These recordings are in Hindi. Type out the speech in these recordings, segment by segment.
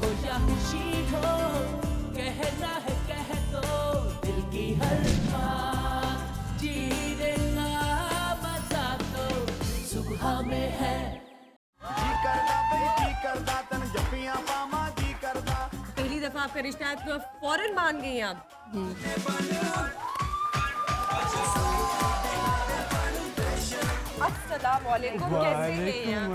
या खुशी हो, कहना है कह दो दिल की हर बात, जीने का मजा तो सुबह में है। जी करदा भाई जी करदा तन जपियां पामा जी करदा। पहली दफा आपका रिश्ता है तो फौरन मान गई आप। अस्सलाम वालेकुम, कैसे हैं आप?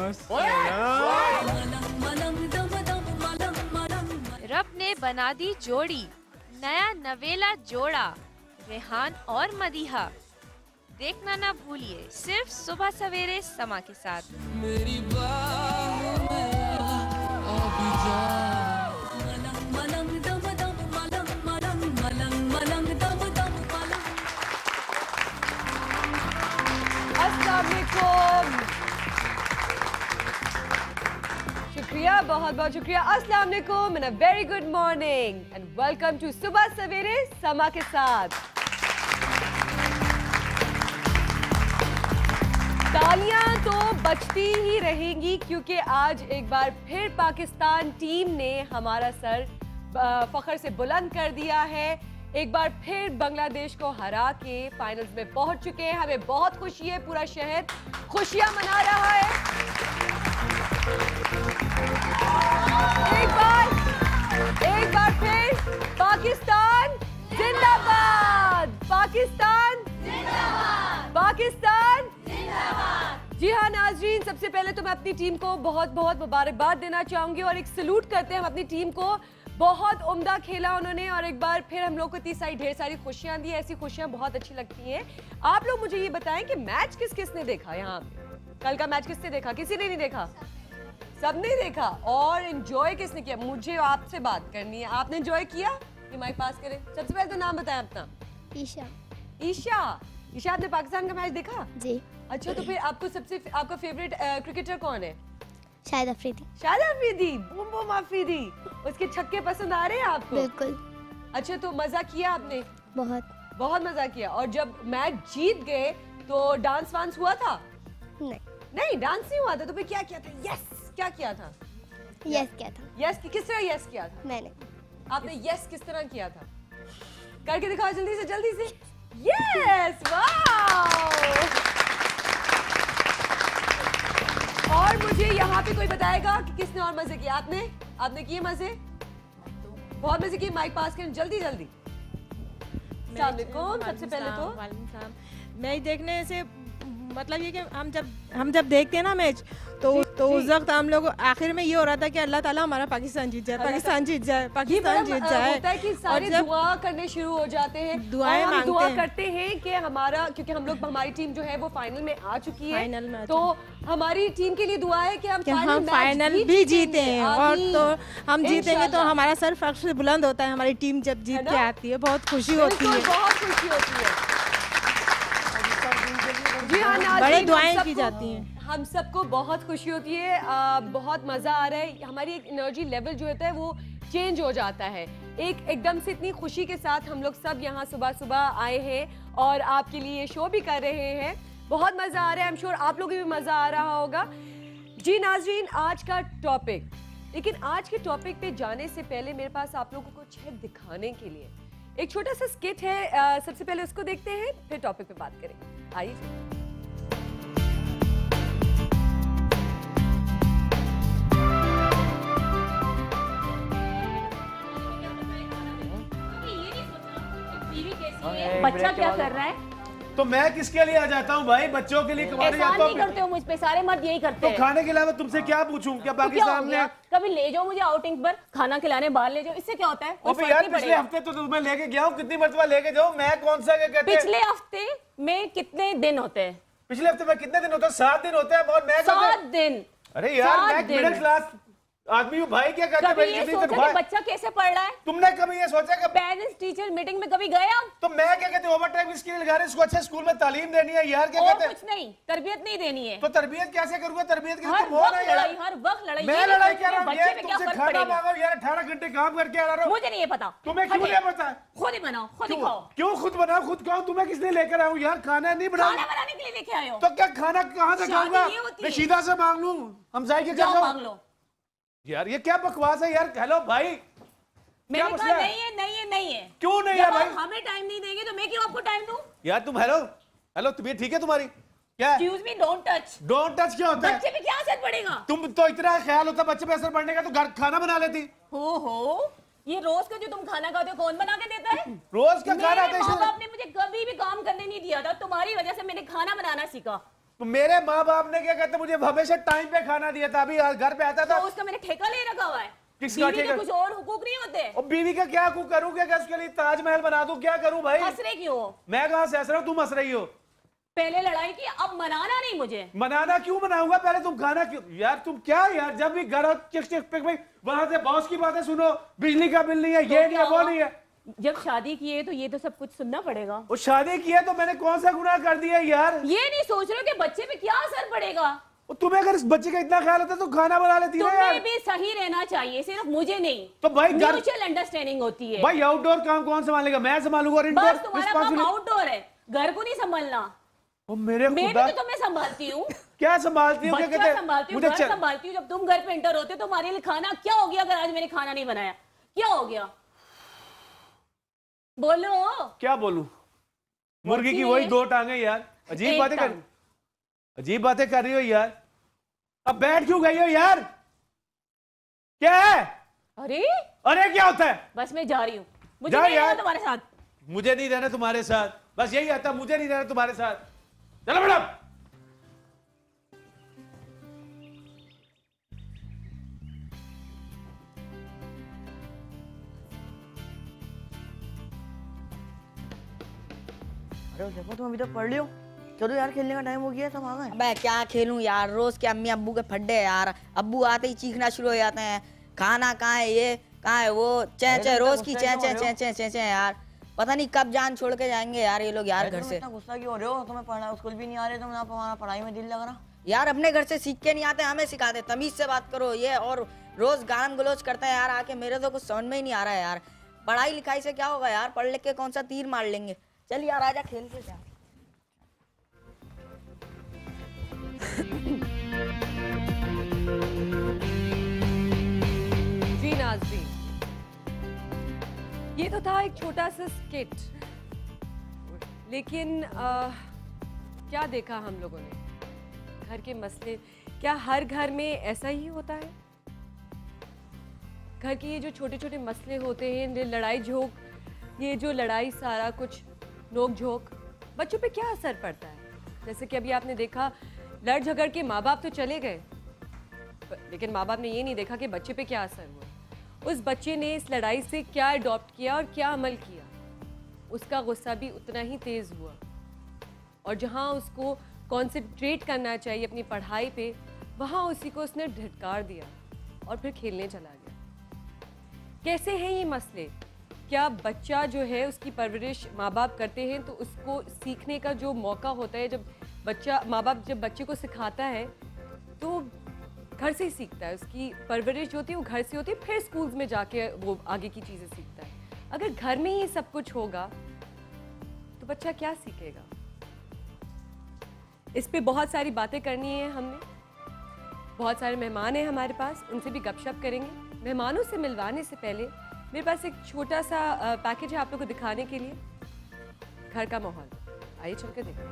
रब ने बना दी जोड़ी, नया नवेला जोड़ा, रेहान और मदीहा। देखना ना भूलिए सिर्फ सुबह सवेरे समा के साथ। मेरी बाहों में अभी जा, मलंग मलंग दम दम मलंग मलंग मलंग मलंग दम दम मलंग। अस्सलाम वालेकुम, शुक्रिया, बहुत बहुत शुक्रिया। अस्सलाम वालेकुम and a very good morning and welcome to Subah Savere समा के साथ। तालियां तो बजती ही रहेंगी क्योंकि आज एक बार फिर पाकिस्तान टीम ने हमारा सर फख्र से बुलंद कर दिया है। एक बार फिर बांग्लादेश को हरा के फाइनल्स में पहुंच चुके हैं। हमें बहुत खुशी है, पूरा शहर खुशियां मना रहा है। एक बार फिर पाकिस्तान जिंदाबाद, पाकिस्तान जिंदाबाद, पाकिस्तान जिंदाबाद। जी हाँ नाजरीन, सबसे पहले तो मैं अपनी टीम को बहुत बहुत मुबारकबाद देना चाहूंगी और एक सलूट करते हैं हम अपनी टीम को। बहुत उम्दा खेला उन्होंने और एक बार फिर हम लोग को इतनी सारी ढेर सारी खुशियां दी। ऐसी खुशियां बहुत अच्छी लगती हैं। आप लोग मुझे ये बताएं कि मैच किस किस ने देखा? यहाँ कल का मैच किसने देखा? किसी ने नहीं देखा? सबने देखा। और एंजॉय किसने किया? मुझे आपसे बात करनी है। आपने एंजॉय किया? ये माइक पास करें। सबसे पहले तो नाम बताएं अपना। ईशा। ईशा, ईशा आपने पाकिस्तान का मैच देखा? जी। अच्छा, तो फिर आपका फेवरेट क्रिकेटर कौन है? शाहिद अफरीदी। Shahid Afridi, boom boom Afridi. उसके छक्के पसंद आ रहे हैं आपको? बिल्कुल। अच्छा, तो मजा किया आपने? बहुत बहुत मजा किया। और जब मैच जीत गए तो डांस वांस हुआ था? नहीं। नहीं, डांस नहीं हुआ था। तो फिर क्या किया था? यस, क्या किया था? यस क्या था? यस किस तरह यस किया था? मैंने। आपने यस किस तरह किया था? करके दिखाओ जल्दी से, जल्दी से। यस, वाह। और मुझे यहाँ पे कोई बताएगा कि किसने और मजे किए? आपने किए मजे? बहुत मजे किए। माइक पास करें जल्दी जल्दी। सबसे पहले तो मैच देखने से मतलब ये कि हम जब देखते हैं ना मैच तो उस वक्त हम लोग आखिर में ये हो रहा था कि अल्लाह ताला हमारा पाकिस्तान जीत जाए, पाकिस्तान जीत जाए, पाकिस्तान जीत जाए। होता है कि सारे दुआ करने शुरू हो जाते हैं, दुआएं मांगते हैं। दुआ करते हैं कि हमारा, क्योंकि हमारी टीम जो है वो फाइनल में आ चुकी है। फाइनल में तो हमारी टीम के लिए दुआ है कि हम फाइनल भी जीते हैं और तो हम जीतेंगे तो हमारा सर फख्र से बुलंद होता है। हमारी टीम जब जीत के आती है बहुत खुशी होती है, बहुत खुशी होती है। जी हाँ, बड़े दुआएं की जाती हैं। हम सबको बहुत खुशी होती है, बहुत मजा आ रहा है। हमारी एक एनर्जी लेवल जो होता है वो चेंज हो जाता है। एकदम से इतनी खुशी के साथ हम लोग सब यहाँ सुबह सुबह आए हैं और आपके लिए ये शो भी कर रहे हैं। बहुत मजा आ रहा है। आई एम श्योर आप लोगों को भी मजा आ रहा होगा। जी नाजरीन, आज का टॉपिक, लेकिन आज के टॉपिक पे जाने से पहले मेरे पास आप लोगों को कुछ है दिखाने के लिए। एक छोटा सा स्किट है, सबसे पहले उसको देखते हैं फिर टॉपिक पे बात करेंगे। आइए। बच्चा क्या कर रहा है? तो मैं किसके लिए आ जाता हूँ भाई? बच्चों के लिए कमाने जाता हूँ। नहीं करते हो मुझ पे, सारे मर्द यही करते हैं। तो खाने के अलावा तुमसे क्या पूछूं? क्या पाकिस्तान में कभी ले जाओ मुझे आउटिंग पर, खाना खिलाने बाहर ले जाओ, इससे क्या होता है? और यार पिछले हफ्ते तो तुम्हें लेके गया हूँ, कितनी मर्तबा लेके जाओ। मैं कौन सा क्या कहते हैं? पिछले हफ्ते में कितने दिन होते हैं? पिछले हफ्ते में कितने दिन होते हैं? 7 दिन होते हैं। और मैं 7 दिन। अरे यार मैं मिडिल क्लास आदमी हूँ भाई, क्या कहते हैं? बच्चा कैसे पढ़ रहा है? तुमने कभी ये सोचा कि पेरेंट्स टीचर मीटिंग में कभी गए आप? तो मैं क्या कहते हैं, ओवर टाइम इसके लिए लगा रहे, इसको अच्छे स्कूल में तालीम देनी है यार। क्या कहते हैं? कुछ नहीं, तरबियत नहीं देनी है। तो तरबियत कैसे करूंगा? तरबियत के लिए हर वक्त लड़ाई। मैं लड़ाई क्या रहा हूँ यार? तुमसे खाना मांगा यार, 18 घंटे काम करके आ रहा हूँ। मुझे नहीं है पता। तुम्हें क्यों नहीं पता? खुद ही बनाओ, खुद ही खाओ। क्यों खुद बनाओ, खुद खाओ? तुम्हें किसने लेकर आया हूँ यार? खाना नहीं बनाना, खाना बनाने के लिए लेके आए हो। तो क्या खाना कहाँ से खाऊंगा? रशीदा से मांग लूं? हम जाए के मांग लो। यार ये क्या बकवास है यार। हेलो भाई, मैंने कहा नहीं है नहीं है नहीं है। क्यों नहीं है भाई? हमें टाइम नहीं देंगे तो मैं क्यों आपको टाइम दूं? यार तुम हेलो तबीयत ठीक है तुम्हारी? क्या? Excuse me, don't touch। Don't touch क्या होता है? बच्चे पे क्या असर पड़ेगा? तुम तो इतना ख्याल होता बच्चे पे असर पड़ने का तो घर खाना बना लेती। हो ये रोज का जो तुम खाना खाते हो कौन बना के देता है? रोज का खाना मेरे माँ बाप ने मुझे कभी भी काम करने नहीं दिया था, तुम्हारी वजह से मैंने खाना बनाना सीखा। तो मेरे माँ बाप ने क्या कहते मुझे हमेशा टाइम पे खाना दिया था। अभी घर पे आता था तो उसका मैंने ठेका ले रखा हुआ है। किसका बीवी के ठेका? कुछ और हुकूक नहीं होते? और बीवी का क्या करूँ क्या उसके लिए ताजमहल बना दूं? क्या करूँ भाई? हंस रहे क्यों? मैं कहाँ से हंस रहा हूँ, तुम हंस रही हो। पहले लड़ाई की, अब मनाना नहीं मुझे। मनाना क्यों मनाऊंगा? पहले तुम खाना क्यों यार? तुम क्या यार, जब भी घर चिक चिक पिक पिक वहां से बॉस की बातें सुनो, बिजली का बिल नहीं है, ये नहीं है, वो नहीं है। जब शादी की है तो ये तो सब कुछ सुनना पड़ेगा। वो शादी की है तो मैंने कौन सा गुनाह कर दिया यार? ये नहीं सोच रहे हो कि बच्चे पे क्या असर पड़ेगा? तुम्हें अगर इस बच्चे का इतना ख्याल होता तो खाना बना लेती ना यार। तुम्हें भी सही रहना चाहिए, सिर्फ मुझे नहीं। तो भाई म्यूचुअल अंडरस्टैंडिंग होती है। भाई आउटडोर काम कौन संभालेगा? मैं संभालूंगा। और इंडोर बस तुम्हारा काम आउटडोर है, घर को नहीं संभालना। मेरे खुदा तो मैं संभालती हूँ। क्या संभालती हूँ? बच्चा संभालती हूँ, घर संभालती हूँ। जब तुम घर पे एंटर होते हो तो हमारे लिए खाना क्या हो गया? अगर आज मैंने खाना नहीं बनाया क्या हो गया? बोलो। क्या बोलूं? मुर्गी की वही दो टांगे यार। अजीब बातें कर रही हो यार। अब बैठ क्यों गई हो यार? क्या है? अरे क्या होता है? बस मैं जा रही हूँ, मुझे नहीं रहना तुम्हारे साथ। मुझे नहीं रहना तुम्हारे साथ, बस यही आता, मुझे नहीं रहना तुम्हारे साथ। चलो मैडम। अरे देखो तुम अभी तक पढ़ लियो। चलो यार खेलने का टाइम हो गया, सब आ गए। अबे क्या खेलूं यार, रोज के अम्मी अब्बू के फड्डे यार। अब्बू आते ही चीखना शुरू हो जाते हैं, खाना कहाँ है, ये कहाँ है, वो चे रोज की चे यार। पता नहीं कब जान छोड़ के जाएंगे यार ये लोग यार घर से। गुस्सा क्यों हो रहे हो? तुम्हें पढ़ा स्कूल भी नहीं आ रहे, तुम हमारा पढ़ाई में दिल लग रहा यार। अपने घर से सीख के नहीं आते, हमें सिखाते। तमीज से बात करो ये, और रोज गालम गलोच करते हैं यार आके। मेरे तो कुछ समझ में ही नहीं आ रहा है यार। पढ़ाई लिखाई से क्या होगा यार? पढ़ लिख के कौन सा तीर मार लेंगे? चल यार आजा खेल के जा। जी नाज़रीन, ये तो था एक छोटा सा स्किट, लेकिन क्या देखा हम लोगों ने? घर के मसले। क्या हर घर में ऐसा ही होता है? घर के ये जो छोटे छोटे मसले होते हैं, लड़ाई झोंक, ये जो लड़ाई सारा कुछ नोक झोंक, बच्चों पे क्या असर पड़ता है? जैसे कि अभी आपने देखा, लड़ झगड़ के माँ बाप तो चले गए, लेकिन माँ बाप ने ये नहीं देखा कि बच्चे पे क्या असर हुआ। उस बच्चे ने इस लड़ाई से क्या अडॉप्ट किया और क्या अमल किया, उसका गुस्सा भी उतना ही तेज़ हुआ। और जहाँ उसको कॉन्सेंट्रेट करना चाहिए अपनी पढ़ाई पे, वहाँ उसी को उसने धिक्कार दिया और फिर खेलने चला गया। कैसे हैं ये मसले? क्या बच्चा जो है उसकी परवरिश माँ बाप करते हैं तो उसको सीखने का जो मौका होता है, जब बच्चा माँ बाप जब बच्चे को सिखाता है तो घर से ही सीखता है। उसकी परवरिश होती है वो घर से होती है, फिर स्कूल्स में जाके वो आगे की चीज़ें सीखता है। अगर घर में ही सब कुछ होगा तो बच्चा क्या सीखेगा? इस पे बहुत सारी बातें करनी है हमने। बहुत सारे मेहमान हैं हमारे पास, उनसे भी गपशप करेंगे। मेहमानों से मिलवाने से पहले मेरे पास एक छोटा सा पैकेज है आप लोगों को दिखाने के लिए, घर का माहौल। आइए चल के देखते।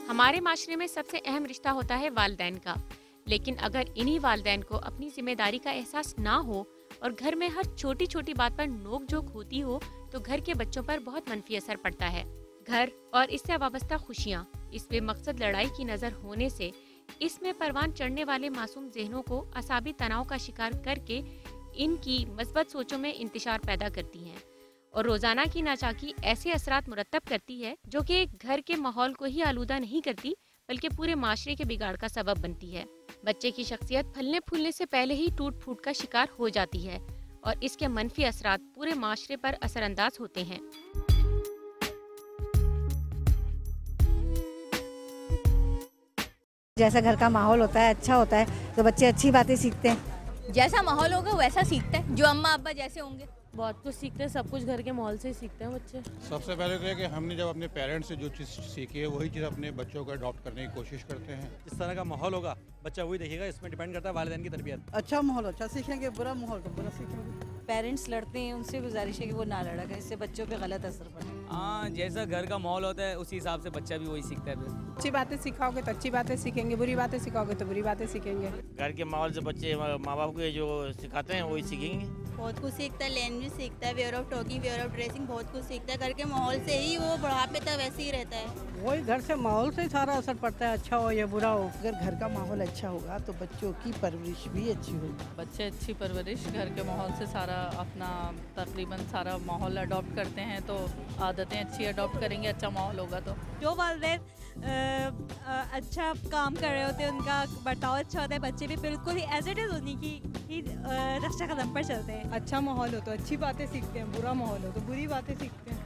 हमारे माशरे में सबसे अहम रिश्ता होता है वालिदैन का, लेकिन अगर इन्हीं वालिदैन को अपनी जिम्मेदारी का एहसास ना हो और घर में हर छोटी छोटी बात पर नोक झोंक होती हो तो घर के बच्चों पर बहुत मनफी असर पड़ता है। घर और इससे वाबस्ता खुशियाँ, इस बेमकसद लड़ाई की नज़र होने से इसमें परवान चढ़ने वाले मासूम जहनों को असाबी तनाव का शिकार करके इनकी मस्बत सोचों में इंतशार पैदा करती हैं और रोज़ाना की नाचाकी ऐसे असरात मुरतब करती है जो कि घर के माहौल को ही आलूदा नहीं करती बल्कि पूरे माशरे के बिगाड़ का सबब बनती है। बच्चे की शख्सियत फलने फूलने से पहले ही टूट फूट का शिकार हो जाती है और इसके मनफी असरात पूरे माशरे पर असरअंदाज होते हैं। जैसा घर का माहौल होता है अच्छा होता है तो बच्चे अच्छी बातें सीखते हैं। जैसा माहौल होगा वैसा सीखता है, जो अम्मा अब्बा जैसे होंगे बहुत कुछ सीखते हैं, सब कुछ घर के माहौल से ही सीखते हैं बच्चे। सबसे पहले तो है कि हमने जब अपने पेरेंट्स से जो चीज़ सीखी है वही चीज़ अपने बच्चों को अडॉप्ट करने की कोशिश करते हैं। इस तरह का माहौल होगा बच्चा वही देखेगा, इसमें डिपेंड करता है वालिदैन की तरबियत। अच्छा माहौल अच्छा सीखेंगे, बुरा माहौल तो बुरा सीखेंगे। पेरेंट्स लड़ते हैं, उनसे गुजारिश है कि वो ना लड़ा करें, इससे बच्चों पे गलत असर पड़े। हाँ, जैसा घर का माहौल होता है उसी हिसाब से बच्चा भी वही सीखता है। अच्छी बातें सिखाओगे तो अच्छी बातें सीखेंगे, बुरी बातें सिखाओगे तो बुरी बातें सीखेंगे। घर के माहौल से बच्चे माँ बाप को जो सिखाते हैं वही सीखेंगे। बहुत कुछ सीखता है, लैंग्वेज सीखता है, way of talking, way of dressing, बहुत कुछ सीखता है। घर के माहौल से ही वो बुढ़ापे तक वैसे ही रहता है। वही घर से माहौल से सारा असर पड़ता है, अच्छा हो या बुरा हो। अगर घर का माहौल अच्छा होगा तो बच्चों की परवरिश भी अच्छी होगी। बच्चे अच्छी परवरिश घर के माहौल से सारा अपना तकरीबन सारा माहौल अडॉप्ट करते हैं, तो आदतें अच्छी अडॉप्ट करेंगे, अच्छा माहौल होगा। तो जो वालिदैन अच्छा काम कर रहे होते हैं, उनका बर्ताव अच्छा होता है, बच्चे भी बिल्कुल ही एज इट इज़ उन्हीं की रक्षा कदम पर चलते हैं। अच्छा माहौल हो तो अच्छी बातें सीखते हैं, बुरा माहौल हो तो बुरी बातें सीखते हैं।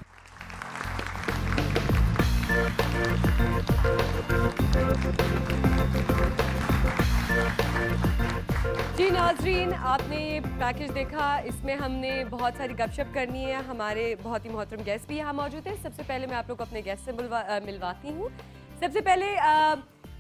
जी नाज़रीन, आपने ये पैकेज देखा, इसमें हमने बहुत सारी गपशप करनी है। हमारे बहुत ही मोहतरम गेस्ट भी यहाँ मौजूद हैं। सबसे पहले मैं आप लोग को अपने गेस्ट से मिलवाती हूँ। सबसे पहले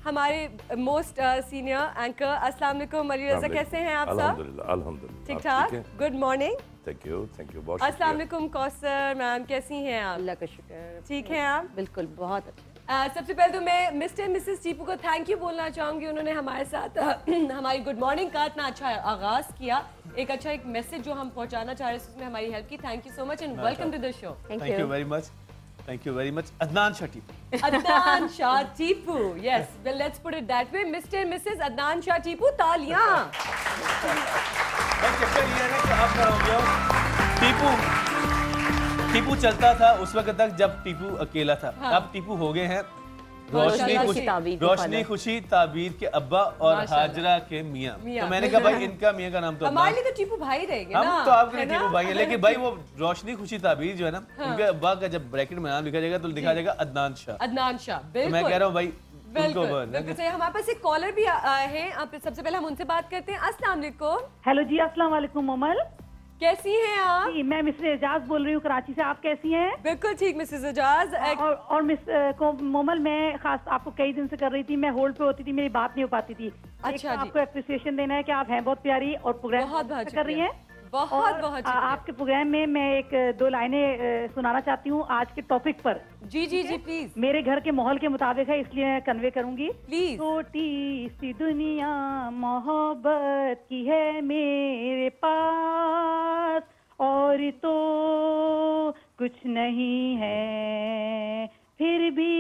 हमारे मोस्ट सीनियर एंकर, अस्सलाम वालेकुम, मरियम रज़ा, कैसे हैं आप सब? अल्हम्दुलिल्लाह ठीक ठाक, गुड मॉर्निंग। थैंक यू बहुत अस्सलाम वालेकुम कौसर मैम, कैसी हैं आप? अल्लाह का शुक्र, ठीक हैं आप? बिल्कुल, बहुत अच्छा। सबसे पहले तो मैं मिस्टर मिसेस टीपू को थैंक यू बोलना चाहूँगी। उन्होंने हमारे साथ हमारी गुड मॉर्निंग का इतना अच्छा आगाज़ किया, एक अच्छा एक मैसेज जो हम पहुँचाना चाह रहे थे उसमें हमारी हेल्प की। Thank you so much and welcome to the show. Thank you very much, thank you very much. Adnan Shah Tipu. Adnan Shah Tipu, yes, well let's put it that way. Mr Mrs Adnan Shah Tipu, तालियां। टीपू चलता था उस वक्त तक जब टीपू अकेला था। हाँ। अब टीपू हो गए हैं रोशनी खुशी ताबीर के अब्बा और हाजरा के मियाँ। तो मैंने कहा भाई इनका मियाँ का नाम तो हमारे लिए तो टीपू भाई रहेंगे ना। हम तो आपके लिए टीपू भाई है, लेकिन भाई वो रोशनी खुशी ताबीर जो है ना, उनके अब्बा का जब ब्रैकेट में नाम लिखा जाएगा तो लिखा जाएगा अदनान शाह। अदनान शाह, बिल्कुल। मैं कह रहा हूँ भाई बिल्कुल सही। हमारे पास एक कॉलर भी हैं, आप सबसे पहले हम उनसे बात करते हैं। अस्सलाम वालेकुम। हेलो जी, अस्सलाम वालेकुम मोमल, कैसी हैं आप? जी, मैं मिसेस एजाज बोल रही हूँ कराची से। आप कैसी हैं? बिल्कुल ठीक मिसेस एजाज। और मिस को मोमल, मैं खास आपको कई दिन से कर रही थी, मैं होल्ड पे होती थी, मेरी बात नहीं हो पाती थी। अच्छा, आपको एप्रिसिएशन देना है कि आप हैं बहुत प्यारी और प्रोग्राम बहुत कर रही हैं। बहुत आपके प्रोग्राम में मैं एक दो लाइनें सुनाना चाहती हूँ आज के टॉपिक पर। जी जी जी प्लीज। मेरे घर के माहौल के मुताबिक है, इसलिए मैं कन्वे करूंगी। प्लीज। छोटी सी दुनिया मोहब्बत की है मेरे पास, और तो कुछ नहीं है, फिर भी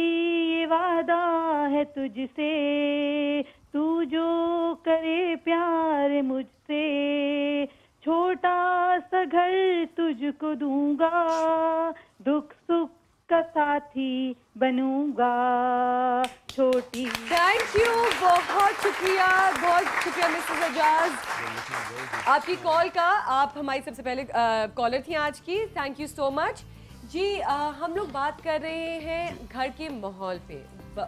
ये वादा है तुझसे, तू जो करे प्यार मुझसे, छोटा सा घर तुझको दूंगा, दुख सुख का साथी बनूंगा, छोटी। थैंक यू, बहुत शुक्रिया मिसेस एजाज आपकी कॉल का। आप हमारी सबसे पहले कॉलर थी आज की, थैंक यू सो मच जी। हम लोग बात कर रहे हैं घर के माहौल पे,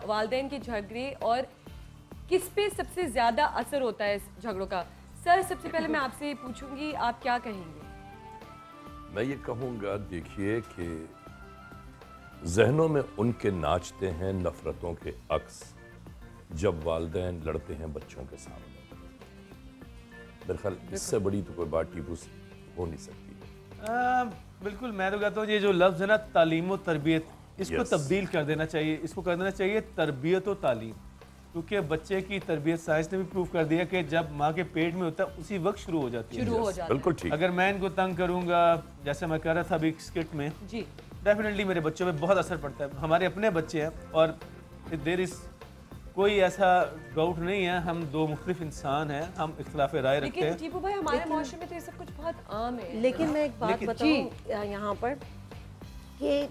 वालिदैन के झगड़े और किस पे सबसे ज़्यादा असर होता है इस झगड़ों का। सर, सबसे पहले मैं आपसे पूछूंगी, आप क्या कहेंगे? मैं ये कहूँगा, देखिए कि जहनों में उनके नाचते हैं नफरतों के अक्स जब वालिदैन लड़ते हैं बच्चों के सामने। मेरे ख्याल इससे बड़ी तो कोई बात टीपू हो नहीं सकती। बिल्कुल, मैं तो कहता हूँ ये जो लफ्ज़ है ना, तालीम और तरबियत, इसको तब्दील कर देना चाहिए। इसको कर देना चाहिए तरबियत और तालीम, क्योंकि बच्चे की तरबियत साइंस ने भी प्रूव कर दिया कि जब माँ के पेट में होता है उसी वक्त शुरू हो जाती है। बिल्कुल ठीक। अगर मैं इनको तंग करूँगा, जैसे मैं कर रहा था अभी स्किट में जी, डेफिनेटली मेरे बच्चों पे बहुत असर पड़ता है। हमारे अपने बच्चे हैं और देर इस कोई ऐसा डाउट नहीं है, हम दो मुख्तलिफ इंसान हैं, हम इख्तिलाफ राय रखते हैं। लेकिन टीपू भाई, हमारे माशरे में तो ये सब कुछ बहुत आम है। लेकिन मैं एक बात बताऊं यहाँ पर कि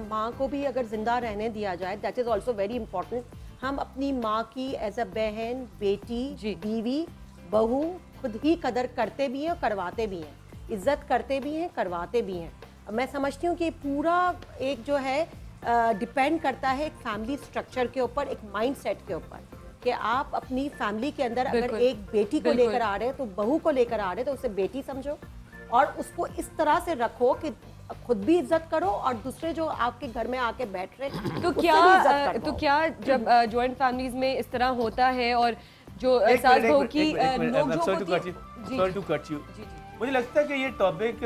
माँ को भी अगर जिंदा रहने दिया जाए, that is also very important. हम अपनी माँ की एज अ बहन, बेटी, बीवी, बहू खुद ही कदर करते भी हैं और करवाते भी हैं, इज्जत करते भी हैं, करवाते भी हैं। मैं समझती हूँ कि पूरा एक जो है डिपेंड करता है एक फैमिली स्ट्रक्चर के ऊपर, एक माइंडसेट के ऊपर, कि आप अपनी फैमिली के अंदर अगर एक बेटी को लेकर आ रहे हैं तो बहू को लेकर आ रहे हैं तो उसे बेटी समझो, और उसको इस तरह से रखो कि खुद भी इज्जत करो और दूसरे जो आपके घर में आके बैठ रहे तो उससे भी इज्जत तो करवाओ। क्या जब जॉइंट फैमिलीज में इस तरह होता है और जो सास बहू की नोक-झोंक होती है। सॉरी टू कट यू, मुझे लगता है कि ये टॉपिक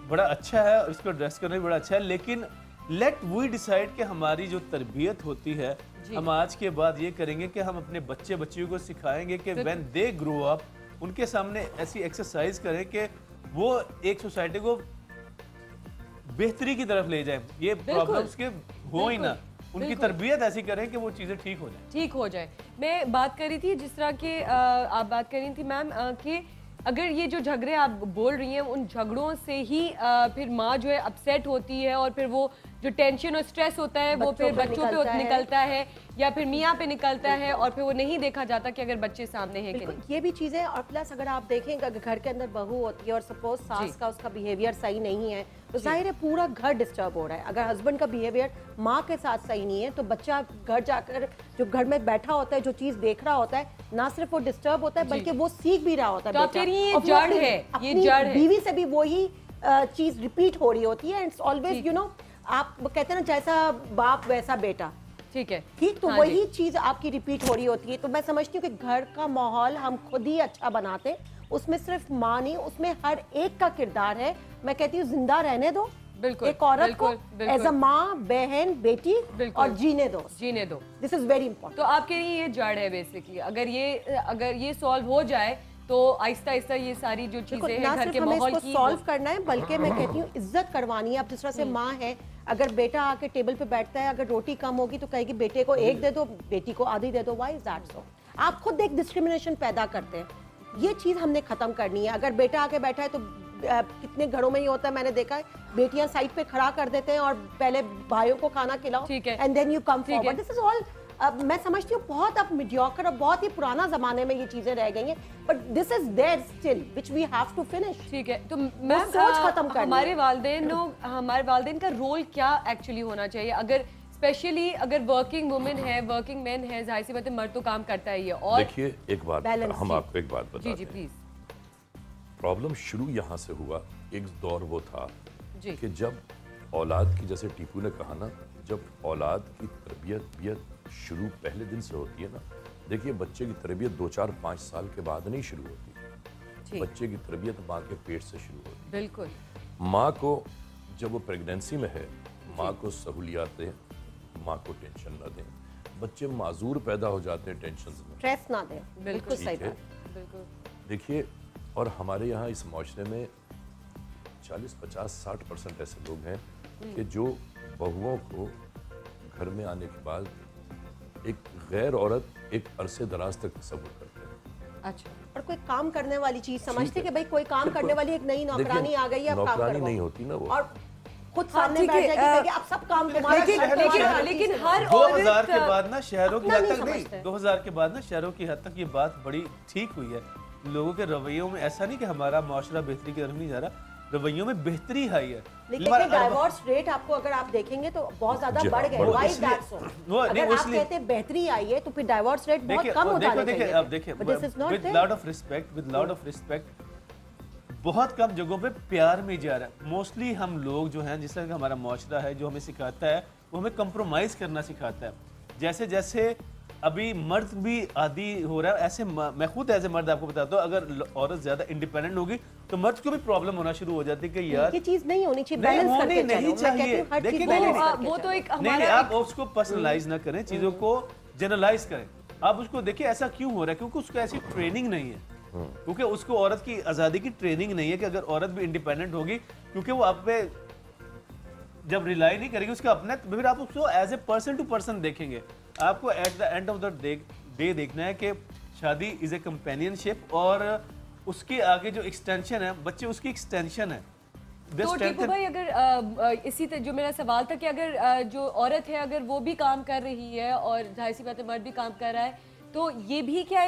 बड़ा अच्छा है और इसको एड्रेस करना भी बड़ा अच्छा है, लेकिन लेट वी डिसाइड कि हमारी जो तरबियत होती है हम आज के बाद ये करेंगे कि हम अपने बच्चियों को सिखाएंगे कि व्हेन दे ग्रो अप उनके सामने ऐसी एक्सरसाइज करें कि वो एक सोसाइटी को बेहतरी की तरफ ले जाए, ये प्रॉब्लम्स के हो ही ना, उनकी तरबियत ऐसी करें कि वो चीज़ें ठीक हो जाए। मैं बात कर रही थी जिस तरह के आप बात कर रही थी मैम कि अगर ये जो झगड़े आप बोल रही हैं उन झगड़ों से ही फिर माँ जो है अपसेट होती है और फिर वो जो टेंशन और स्ट्रेस होता है वो फिर बच्चों पे निकलता है या फिर मियाँ पे निकलता है और फिर वो नहीं देखा जाता कि अगर बच्चे सामने हैं कि नहीं। ये भी चीजें, और प्लस अगर आप देखें अगर घर के अंदर बहू होती है और सपोज सास का उसका बिहेवियर सही नहीं है तो जाहिर है पूरा घर डिस्टर्ब हो रहा है। अगर हस्बैंड का बिहेवियर माँ के साथ सही नहीं है तो बच्चा घर जाकर जो घर में बैठा होता है जो चीज देख रहा होता है ना सिर्फ वो डिस्टर्ब होता है बल्कि वो सीख भी रहा होता है। तो फिर ये जड़ है, ये जड़ है। बीवी से भी वही चीज रिपीट हो रही होती है। इट्स ऑलवेज यू नो, आप कहते हैं ना जैसा बाप वैसा बेटा, ठीक है, ठीक, तो वही चीज आपकी रिपीट हो रही होती है। तो मैं समझती हूँ कि घर का माहौल हम खुद ही अच्छा बनाते, उसमें सिर्फ माँ नहीं, उसमें हर एक का किरदार है। मैं कहती हूँ जिंदा रहने दो बिल्कुल एक औरत को एज अ माँ, बहन, बेटी, और जीने दो। This is very important. तो आपके लिए ये जड़ है बेसिकली। अगर ये सॉल्व हो जाए तो आहिस्ता आहिस्ता ये सारी जो चीजें हैं घर के माहौल की सॉल्व करना है, बल्कि मैं कहती हूँ इज्जत करवानी है। अब जिस तरह से माँ है, अगर बेटा आके टेबल पे बैठता है, अगर रोटी कम होगी तो कहेगी बेटे को एक दे दो, बेटी को आधी दे दो। Why is that so? आप खुद एक डिस्क्रिमिनेशन पैदा करते हैं, ये चीज हमने खत्म करनी है। अगर बेटा आके बैठा है तो कितने घरों में ये होता है, मैंने देखा है बेटियां साइड पे खड़ा कर देते हैं और पहले भाइयों को खाना खिलाओ and then you come forward. This is all, मैं समझती हूँ बहुत अब मीडियोकर और बहुत ही पुराना जमाने में ये चीजें रह गई हैं, but this is there still which we have to finish. ठीक है, तो मैं सोच खत्म करनी है। हमारे वालिदैन का रोल क्या एक्चुअली होना चाहिए? अगर स्पेशली अगर वर्किंग वुमेन है, वर्किंग मैन है, जाहिर सी बात है मर्द तो काम करता है ये। और देखिए एक बात हम आपको एक बात बताते हैं। जी प्लीज। प्रॉब्लम शुरू यहाँ से हुआ। एक दौर वो था कि जब औलाद की, जैसे टीपू ने कहा ना, जब औलाद की तरबियत शुरू पहले दिन से होती है ना, देखिए बच्चे की तरबियत 2, 4, 5 साल के बाद नहीं शुरू होती। बच्चे की तरबियत माँ के पेट से शुरू होती है। बिल्कुल। माँ को जब वो प्रेगनेंसी में है, माँ को सहूलियात दें, माँ को टेंशन ना दें। बच्चे माजूर पैदा हो जाते हैं टेंशन में, स्ट्रेस ना दें। बिल्कुल सही बात। बिल्कुल। देखिए, और हमारे यहाँ इस माशरे में 40, 50, 60% ऐसे लोग हैं कि जो बहुओं को घर में आने के बाद एक गैर औरत एक अरसे दराज तक तस्वुर करते हैं। अच्छा, और कोई काम करने वाली चीज समझते कि भाई कोई काम करने वाली एक नई नौकरानी आ गई है, अब काम नौकरानी नहीं होती ना वो, और खुद सामने बैठ जाएगी, अब सब काम तुम्हारा। लेकिन हर 2000 के बाद ना शहरों की हद तक नहीं, 2000 के बाद ना शहरों की हद तक ये बात बड़ी ठीक हुई है। लोगों के रवैयों में ऐसा नहीं कि हमारा माशरा बेहतरी की तरफ नहीं जा रहा, रवैयों में बेहतरी आई है। लेकिन डाइवोर्स रेट आपको अगर आप देखेंगे तो बहुत ज्यादा बढ़ गए। Why is that so? अगर आप कहते हैं बेहतरी आई है तो फिर डाइवोर्स रेट बहुत कम हो जाने चाहिए। देखिए अब देखिए, विद लॉट ऑफ रिस्पेक्ट बहुत कम जगहों पे प्यार में जा रहा है। मोस्टली हम लोग जो हैं, जिस तरह का हमारा माशरा है, जो हमें सिखाता है वो हमें कंप्रोमाइज करना सिखाता है। जैसे जैसे अभी मर्द भी आदी हो रहा है, ऐसे मैं खुद एज ए मर्द आपको बताता हूँ, अगर औरत ज्यादा इंडिपेंडेंट होगी तो मर्द को भी प्रॉब्लम होना शुरू हो जाती है कि यार ये चीज नहीं होनी चाहिए, बैलेंस करके नहीं चाहिए। देखिए वो तो एक नहीं, आप उसको पर्सनलाइज ना करें, चीजों को जनरलाइज करें। आप उसको देखिए ऐसा क्यों हो रहा है, क्योंकि उसको ऐसी ट्रेनिंग नहीं है, क्योंकि उसको औरत की आजादी की ट्रेनिंग नहीं है कि अगर औरत भी इंडिपेंडेंट होगी, क्योंकि वो आप पे जब रिलाई नहीं करेगी उसका अपना, तो फिर आप उसको as a person to person देखेंगे। आपको at the end of the day देखना है कि शादी इज ए कंपेनियनशिप, और उसके आगे जो एक्सटेंशन है, बच्चे उसकी एक्सटेंशन है। तो टीपू भाई, अगर इसी तरह जो मेरा सवाल था कि अगर जो औरत है अगर वो भी काम कर रही है और जाहिर सी बात है मर्द भी काम कर रहा है, तो ये भी क्या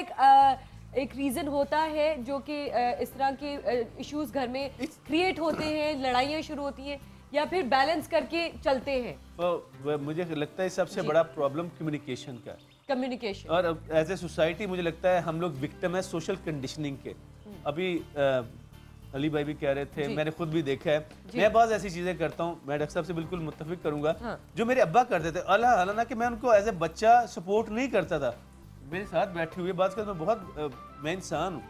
एक रीजन होता है जो कि इस तरह के इश्यूज घर में क्रिएट होते हैं, लड़ाइयाँ शुरू होती हैं, या फिर बैलेंस करके चलते हैं? तो मुझे लगता है सबसे बड़ा प्रॉब्लम कम्युनिकेशन का, कम्युनिकेशन। और एज ए सोसाइटी मुझे लगता है हम लोग विक्टिम है सोशल कंडीशनिंग के। अभी अली भाई भी कह रहे थे, जी। मैंने खुद भी देखा है। मैं बहुत ऐसी चीजें करता हूँ, मैं डॉक्टर साहब से बिल्कुल मुत्तफिक करूंगा। हाँ। जो मेरे अब्बा करते थे, अल्लाह ना कि मैं उनको एज ए बच्चा सपोर्ट नहीं करता था, मेरे साथ बैठे हुए बात कर, मैं बहुत मैं इंसान हूँ,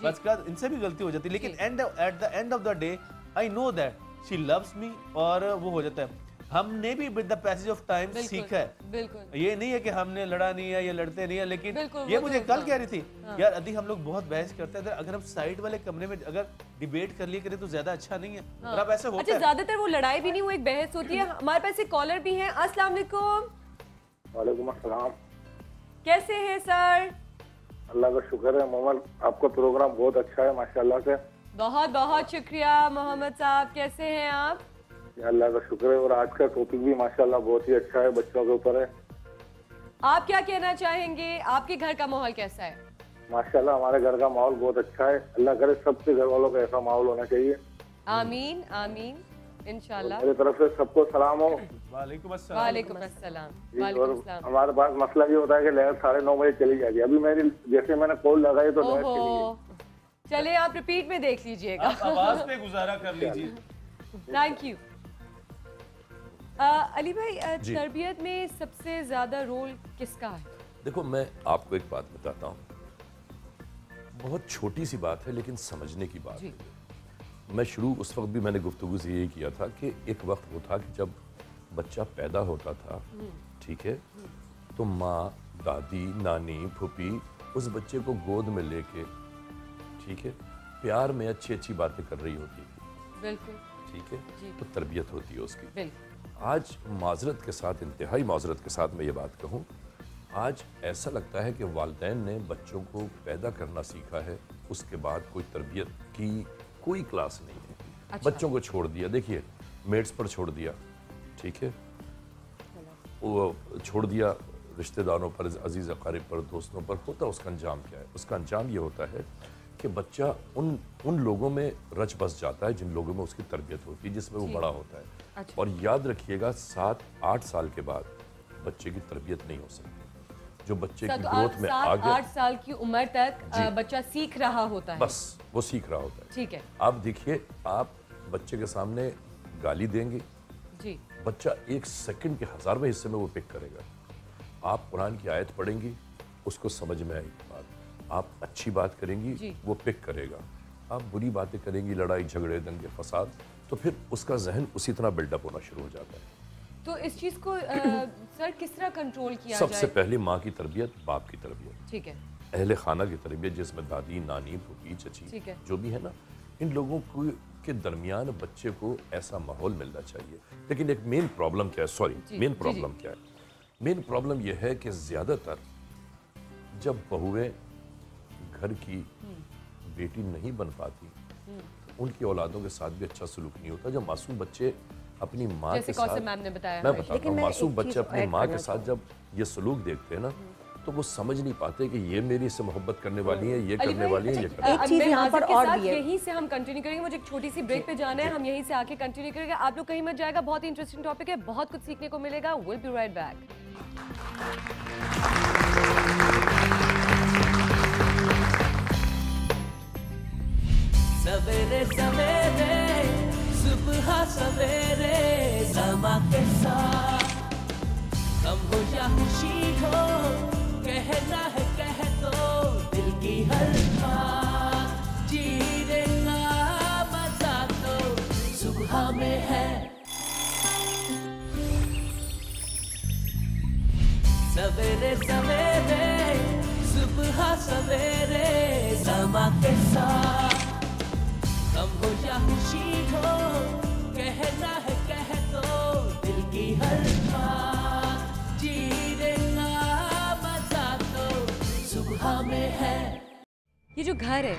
बस का इनसे भी गलती हो जाती है, लेकिन eight the end of the day I know that she loves me, और वो हो जाता है। हमने भी with the passage of time सीखा है। बिल्कुल ये नहीं है कि हमने लड़ा नहीं है या लड़ते नहीं है, लेकिन बिल्कुल, ये वो मुझे तो कल हाँ। कह रही थी, हाँ। यार अदी हम लोग बहुत बहस करते हैं, अगर हम साइड वाले कमरे में अगर डिबेट कर लिए करें तो ज्यादा अच्छा नहीं है। हाँ। और अब ऐसे होता अच्छा, है। ज्यादातर वो लड़ाई भी नहीं, वो एक बहस होती है। हमारे पास एक कॉलर भी है। अस्सलाम वालेकुम। वालेकुम अस्सलाम। कैसे हैं सर? अल्लाह का शुक्र है मोहम्मद, आपका प्रोग्राम बहुत अच्छा है माशाल्लाह से। बहुत बहुत शुक्रिया मोहम्मद साहब, कैसे हैं आप? अल्लाह का शुक्र है, और आज का टॉपिक भी माशाल्लाह बहुत ही अच्छा है, बच्चों के ऊपर है। आप क्या कहना चाहेंगे, आपके घर का माहौल कैसा है? माशाल्लाह हमारे घर का माहौल बहुत अच्छा है, अल्लाह करे सबके घर वालों का ऐसा माहौल होना चाहिए। आमीन आमीन इंशाल्लाह। मेरी तरफ से सबको सलाम हो। वालेकुम अस्सलाम। वालेकुम अस्सलाम। जी, वालेकुम और अस्सलाम। हमारे पास मसला ये होता है कि लाइट 9:30 बजे चली जाती है। अभी मेरी जैसे मैंने कॉल लगाई तो लाइट चली गई। चले आप रिपीट में देख लीजिएगा। आप आवाज पे गुजारा कर लीजिए। Thank you. अली भाई, तरबियत में सबसे ज्यादा रोल किसका है? देखो, मैं आपको एक बात बताता हूँ, बहुत छोटी सी बात है लेकिन समझने की बात है। मैं शुरू उस वक्त भी मैंने गुफ्तगू से यही किया था कि एक वक्त वो था कि जब बच्चा पैदा होता था, ठीक है, तो माँ, दादी, नानी, फूफी उस बच्चे को गोद में लेके, ठीक है, प्यार में अच्छी अच्छी बातें कर रही होती थी। बिल्कुल। ठीक है, तो तरबियत होती है उसकी। बिल्कुल। आज माजरत के साथ, इंतहाई माजरत के साथ मैं ये बात कहूँ, आज ऐसा लगता है कि वालिदैन ने बच्चों को पैदा करना सीखा है, उसके बाद कोई तरबियत की कोई क्लास नहीं है। अच्छा। बच्चों को छोड़ दिया, देखिए मेड्स पर छोड़ दिया, ठीक है, वो छोड़ दिया रिश्तेदारों पर, अजीज़ अकारिब पर, दोस्तों पर, होता उसका अंजाम क्या है? उसका अंजाम ये होता है कि बच्चा उन लोगों में रच बस जाता है जिन लोगों में उसकी तरबियत होती है, जिसमें वो बड़ा होता है। अच्छा। और याद रखिएगा 7-8 साल के बाद बच्चे की तरबियत नहीं हो सकती। जो बच्चे की ग्रोथ में आ गया, 8 साल की उम्र तक बच्चा सीख रहा होता है, बस वो सीख रहा होता है। ठीक है। आप देखिए, आप बच्चे के सामने गाली देंगे, जी, बच्चा 1 सेकंड के 1000वें हिस्से में वो पिक करेगा। आप कुरान की आयत पढ़ेंगी, उसको समझ में आएगी बात। आप अच्छी बात करेंगी, वो पिक करेगा। आप बुरी बातें करेंगी, लड़ाई झगड़े, दंगे फसाद, तो फिर उसका जहन उसी तरह बिल्डअप होना शुरू हो जाता है। तो इस चीज को सर किस तरह कंट्रोल किया सबसे जाए? पहले माँ की तरबियत, बाप की तरबियत, ठीक है, अहले खाना की तरबियत, जिसमें दादी, नानी, फूफी, चची, ठीक है, जो भी है ना, इन लोगों को के दरमियान बच्चे को ऐसा माहौल मिलना चाहिए। लेकिन एक मेन प्रॉब्लम क्या है, सॉरी, मेन प्रॉब्लम क्या है? मेन प्रॉब्लम यह है कि ज्यादातर जब बहुएं घर की बेटी नहीं बन पाती, तो उनकी औलादों के साथ भी अच्छा सलूक नहीं होता। जब मासूम बच्चे अपनी माँ के साथ, मैम ने बताया, मैं बताता हूँ, मासूम बच्चे अपनी माँ के साथ जब ये सलूक देखते हैं ना, तो वो समझ नहीं पाते कि ये मेरी से मोहब्बत करने वाली है, ये करने वाली है, ये करने वाली है। एक चीज यहाँ पर और भी है, यहीं से हम कंटिन्यू करेंगे। मुझे एक छोटी सी ब्रेक पे जाना है, हम यहीं से आके कंटिन्यू करेंगे। आप लोग कहीं मत जाएगा, बहुत ही इंटरेस्टिंग टॉपिक है, बहुत कुछ सीखने को मिलेगा। Will be right back. सवेरे सवेरे सुबह सवेरे समा के साथ, हम हो या खुशी हो, कहना है कह दो दिल की हर बात, जीने का मजा तो सुबह में है। सवेरे सवेरे सुबह सवेरे समा के साथ, हम हो या खुशी हो, कहना है कह दो दिल की हर बात, जीने का मजा तो सुबह में है। ये जो घर है,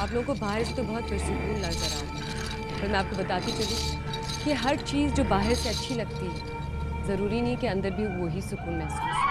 आप लोगों को बाहर से तो बहुत पुरसुकून नजर आ रहा है, पर मैं आपको बताती चलूँ कि हर चीज़ जो बाहर से अच्छी लगती है, ज़रूरी नहीं कि अंदर भी वही सुकून महसूस हो।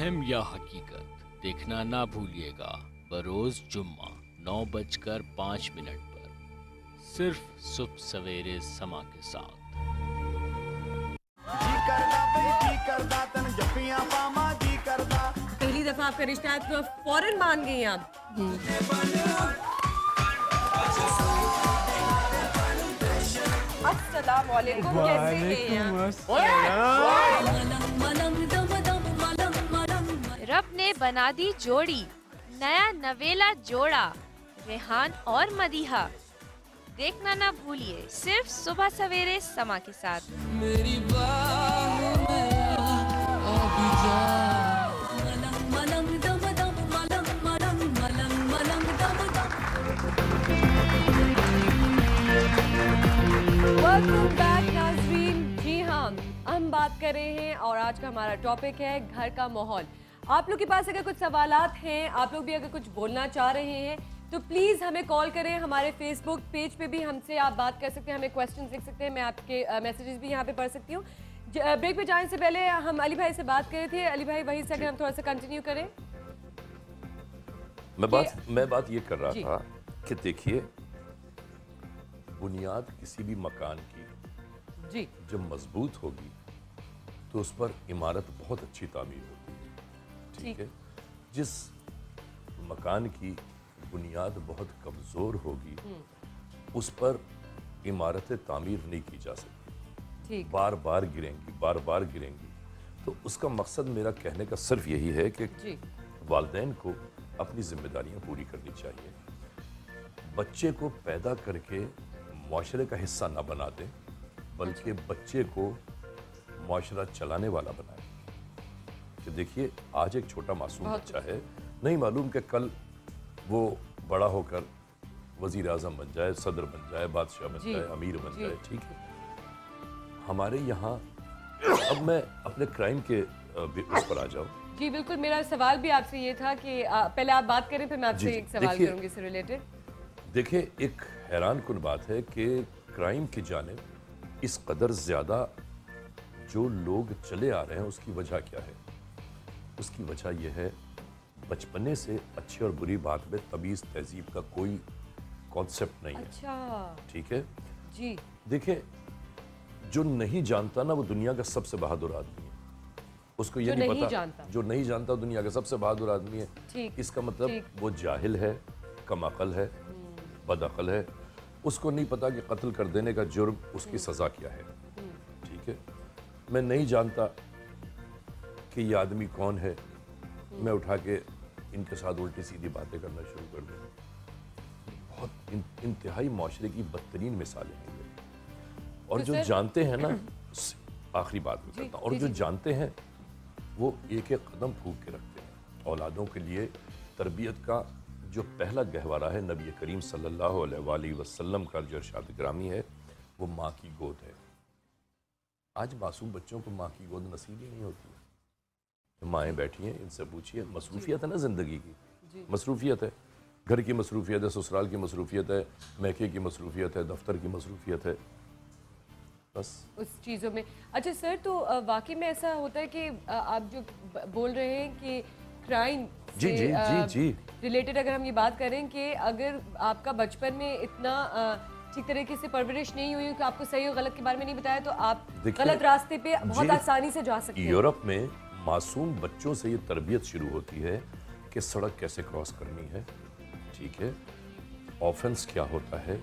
वहम या हकीकत देखना ना भूलिएगा बरोज जुम्मा 9:05 पर सिर्फ सुबह सवेरे समा के साथ। पहली दफा आपका रिश्ता है तो फौरन मान गई आप। अस्सलाम वालेकुम, कैसे हैं रब ने बना दी जोड़ी, नया नवेला जोड़ा रेहान और मदीहा। देखना ना भूलिए सिर्फ सुबह सवेरे समा के साथ। मेरी बाहों में अभी जा मलंग मलंग दम दम मलंग मलंग मलंग मलंग दम वेलकम बैक नाज़रीन। जी हाँ, हम बात कर रहे हैं और आज का हमारा टॉपिक है घर का माहौल। आप लोग के पास अगर कुछ सवालात हैं, आप लोग भी अगर कुछ बोलना चाह रहे हैं तो प्लीज़ हमें कॉल करें। हमारे फेसबुक पेज पे भी हमसे आप बात कर सकते हैं, हमें क्वेश्चंस लिख सकते हैं। मैं आपके मैसेजेस भी यहाँ पे पढ़ सकती हूँ। ब्रेक पे जाने से पहले हम अली भाई से बात कर रहे थे। अली भाई वहीं से अगर हम थोड़ा सा कंटिन्यू करें। मैं बात ये कर रहा था कि देखिए, बुनियाद किसी भी मकान की जब मजबूत होगी तो उस पर इमारत बहुत अच्छी तामीर होती है। ठीक है। जिस मकान की बुनियाद बहुत कमजोर होगी उस पर इमारतें तामीर नहीं की जा सकती, बार बार गिरेंगी। तो उसका मकसद मेरा कहने का सिर्फ यही है कि वालिदैन को अपनी जिम्मेदारियां पूरी करनी चाहिए। बच्चे को पैदा करके मुआशरे का हिस्सा ना बना दें, बल्कि बच्चे को मुआशरा चलाने वाला बनाए। कि देखिए, आज एक छोटा मासूम बच्चा है, नहीं मालूम कि कल वो बड़ा होकर वजीर आज़म बन जाए, सदर बन जाए, बादशाह बन जाए, अमीर बन जाए। ठीक है। हमारे यहाँ अब मैं अपने क्राइम के उस पर आ जाऊँ। जी बिल्कुल, मेरा सवाल भी आपसे ये था कि पहले आप बात करें फिर मैं आपसे एक सवाल करूंगी इससे रिलेटेड। देखिए, एक हैरान कुन बात है कि क्राइम की जानिब इस कदर ज़्यादा जो लोग चले आ रहे हैं, उसकी वजह क्या है? उसकी वजह यह है बचपने से अच्छी और बुरी बात में तमीज़ तहजीब का कोई कॉन्सेप्ट नहीं है। अच्छा। ठीक है जी। देखिए, जो नहीं जानता ना, वो दुनिया का सबसे बहादुर आदमी है। उसको ये नहीं पता, जो नहीं जानता दुनिया का सबसे बहादुर आदमी है। इसका मतलब वो जाहिल है, कम अकल है, बदअकल है। उसको नहीं पता कि कत्ल कर देने का जुर्म उसकी सज़ा क्या है। ठीक है। मैं नहीं जानता कि ये आदमी कौन है, मैं उठा के इनके साथ उल्टी सीधी बातें करना शुरू कर दूँ। बहुत इंतहाई माशरे की बदतरीन मिसालें हैं। और जो जानते हैं ना, आखिरी बात में करता हूँ, और जो जानते हैं वो एक एक कदम फूंक के रखते हैं। औलादों के लिए तरबियत का जो पहला गहवारा है, नबी करीम सल्लल्लाहु अलैहि वसल्लम का जो इरशाद ग्रामी है, वो माँ की गोद है। आज मासूम बच्चों को माँ की गोद नसीब ही नहीं होती है। तो माएँ बैठी हैं, इनसे पूछिए। मसरूफियत है ना ज़िंदगी की, मसरूफियत है, घर की मसरूफियत है, ससुराल की मसरूफियत है, मैके की मसरूफियत है, दफ्तर की मसरूफियत है, बस उस चीज़ों में। अच्छा सर, तो वाकई में ऐसा होता है कि आप जो बोल रहे हैं कि क्राइम जी रिलेटेड अगर हम ये बात करें कि अगर आपका बचपन में इतना ठीक तरीके से परवरिश नहीं हुई कि आपको सही और गलत के बारे में नहीं बताया, तो आप गलत रास्ते पे बहुत आसानी से जा सकते हैं। यूरोप में मासूम बच्चों से ये तरबियत शुरू होती है कि सड़क कैसे क्रॉस करनी है। ठीक है। ऑफेंस क्या होता है,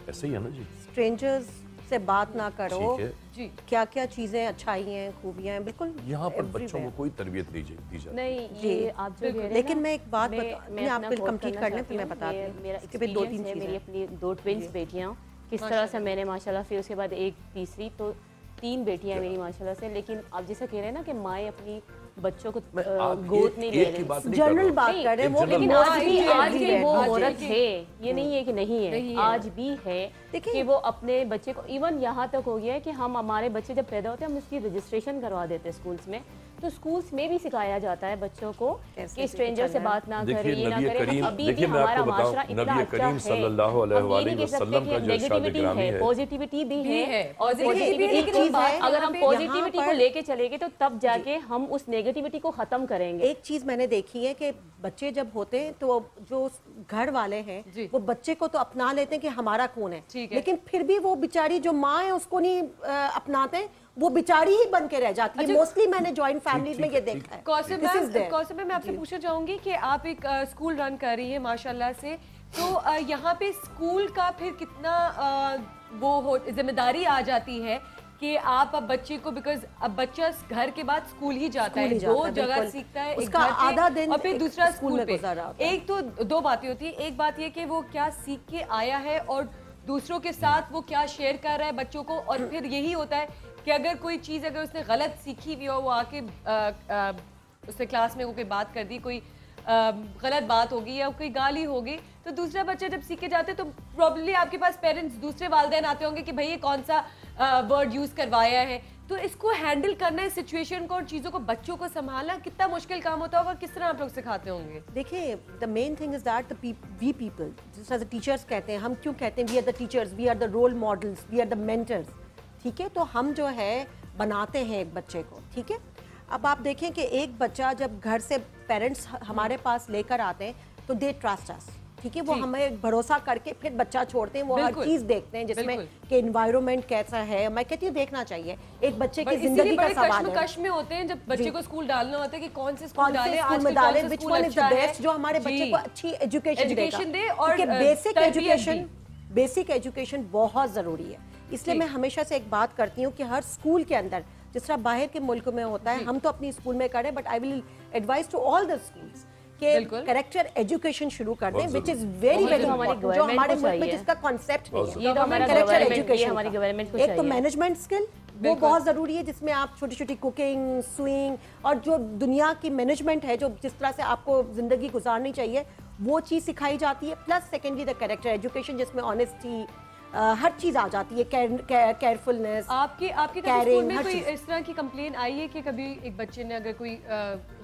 ऐसे ही है ना जी। स्ट्रेंजर्स से बात ना करो। जी। क्या क्या चीजें अच्छाई हैं, खूबियां हैं, बिल्कुल यहाँ पर बच्चों को कोई तरबियत नहीं दी जाती। नहीं, ये आप जो लेकिन मैं एक बात मैं आप बिल कंप्लीट करने फिर मैं बताती हूँ। मेरा एक्सपीरियंस है, मेरी अपनी 2 ट्विंस बेटियाँ, किस तरह से मैंने माशाल्लाह, फिर उसके बाद एक तीसरी, तो 3 बेटियां मेरी माशाल्लाह से। लेकिन आप जैसा कह रहे हैं ना कि माएँ अपनी बच्चों को गोद नहीं ले रहे, जनरल बात कर रहे हैं वो, लेकिन आज भी वो औरत है, ये नहीं है कि नहीं है, आज भी है कि वो अपने बच्चे को, इवन यहाँ तक हो गया है कि हम हमारे बच्चे जब पैदा होते हैं हम उसकी रजिस्ट्रेशन करवा देते हैं स्कूल्स में। तो स्कूल्स में भी सिखाया जाता है बच्चों को कि स्ट्रेंजर से बात ना करें, ये ना नबी करें। करीम, अभी भी देखिए मैं हमारा आपको माशरा बताऊं, इतना नबी अच्छा करीम है, सल्लल्लाहु अलैहि वसल्लम का जो इरशाद नेगेटिविटी ग्रामी है, है, पॉजिटिविटी भी है। और एक चीज है, अगर हम पॉजिटिविटी को लेके चलेंगे तो तब जाके हम उस नेगेटिविटी को खत्म करेंगे। एक चीज मैंने देखी है कि बच्चे जब होते हैं तो जो घर वाले हैं वो बच्चे को तो अपना लेते हैं कि हमारा कौन है, लेकिन फिर भी वो बेचारी जो माँ है उसको नहीं अपनाते, वो बेचारी ही बन के रह जाती है। मोस्टली मैंने जॉइंट फैमिलीज में ये देखा है। कौसम मैम, मैं आपसे पूछना चाहूंगी कि आप एक स्कूल रन कर रही है माशाल्लाह से, तो यहाँ पे स्कूल का फिर कितना वो जिम्मेदारी आ जाती है कि आप अब बच्चे को, बिकॉज अब बच्चा घर के बाद स्कूल ही जाता है, दो जगह सीखता है, उसका आधा दिन और फिर दूसरा स्कूल पे। में। एक तो दो बातें होती है, एक बात ये कि वो क्या सीख के आया है और दूसरों के साथ वो क्या शेयर कर रहा है बच्चों को, और फिर यही होता है कि अगर कोई चीज़ अगर उसने गलत सीखी हुई हो, वो आके उसने क्लास में वो कोई बात कर दी, कोई गलत बात होगी या कोई गाली होगी, तो दूसरा बच्चा जब सीखे जाते तो प्रॉब्ली आपके पास पेरेंट्स दूसरे वालिदैन आते होंगे कि भाई ये कौन सा वर्ड यूज़ करवाया है। तो इसको हैंडल करना है सिचुएशन को और चीज़ों को, बच्चों को संभालना कितना मुश्किल काम होता होगा, किस तरह आप लोग सिखाते होंगे? देखिए, the main thing is that we people, जिस टीचर्स कहते हैं, हम क्यों कहते हैं we are the teachers, we are the role models, we are the mentors, ठीक है? तो हम जो है बनाते हैं एक बच्चे को, ठीक है? अब आप देखें कि एक बच्चा जब घर से पेरेंट्स हमारे पास लेकर आते हैं तो दे ट्रस्ट अस, ठीक है? वो हमें भरोसा करके फिर बच्चा छोड़ते हैं, वो हर चीज देखते हैं जिसमें कि एनवायरनमेंट कैसा है। मैं कहती हूँ देखना चाहिए, एक बच्चे की जिंदगी का सवाल है। कश्म में होते हैं जब बच्चे को स्कूल डालना होता है कि कौन से स्कूल डालें, which one is the best, जो हमारे बच्चे को अच्छी एजुकेशन दे। और बेसिक एजुकेशन बहुत जरूरी है। इसलिए मैं हमेशा से एक बात करती हूँ कि हर स्कूल के अंदर, जिस तरह बाहर के मुल्क में होता है, हम तो अपनी स्कूल में करें, but I will advice to all the schools कि कैरेक्टर एजुकेशन शुरू कर दें, which is very very important, जो हमारे मुल्क में जिसका कॉन्सेप्ट नहीं है। ये तो हमारा कैरेक्टर एजुकेशन हमारी गवर्नमेंट को चाहिए। एक तो मैनेजमेंट स्किल वो बहुत जरूरी है, जिसमें आप छोटी छोटी कुकिंग, स्विंग और जो दुनिया की मैनेजमेंट है, जो जिस तरह से आपको जिंदगी गुजारनी चाहिए, वो चीज सिखाई जाती है। Plus secondly the character education, जिसमें ऑनेस्टी हर चीज आ जाती है, केयरफुलनेस। आपके स्कूल में कोई इस तरह की कंप्लेन आई है कि कभी एक बच्चे ने अगर कोई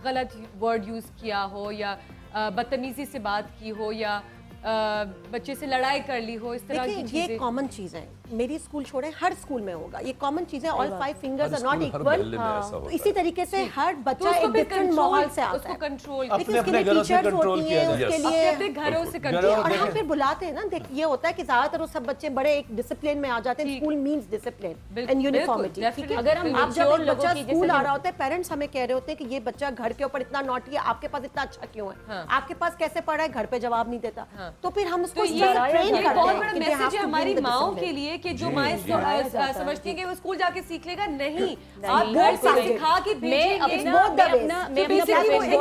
गलत वर्ड यूज किया हो या बदतमीजी से बात की हो या बच्चे से लड़ाई कर ली हो, इस तरह की चीजें? ये कॉमन चीज है, मेरी स्कूल छोड़े हर स्कूल में होगा, ये कॉमन चीज है। All 5 fingers are not equal. तो इसी तरीके से हर बच्चा एक डिफरेंट माहौल से आता है, कंट्रोल अपने घरों से कंट्रोल किया जाए, उसके लिए अपने घरों से कंट्रोल। और हम फिर बुलाते हैं ना, देख ये होता है कि ज्यादातर सब बच्चे बड़े एक डिसिप्लिन में आ जाते हैं। School means discipline and uniformity, ठीक है? अगर हम आप जब एक बच्चा स्कूल आ रहा होता है, पेरेंट्स हमें कह रहे होते हैं कि ये बच्चा घर के ऊपर इतना नॉटी है, आपके पास इतना अच्छा क्यों है, आपके पास कैसे पढ़ा है, घर पे जवाब नहीं देता, तो फिर हम उसको ये बहुत बड़ा मैसेज है हमारी माओं के लिए कि जो माएं समझती हैं कि वो स्कूल जाके सीख लेगा, नहीं, आप घर से सिखा के भेजेंगे।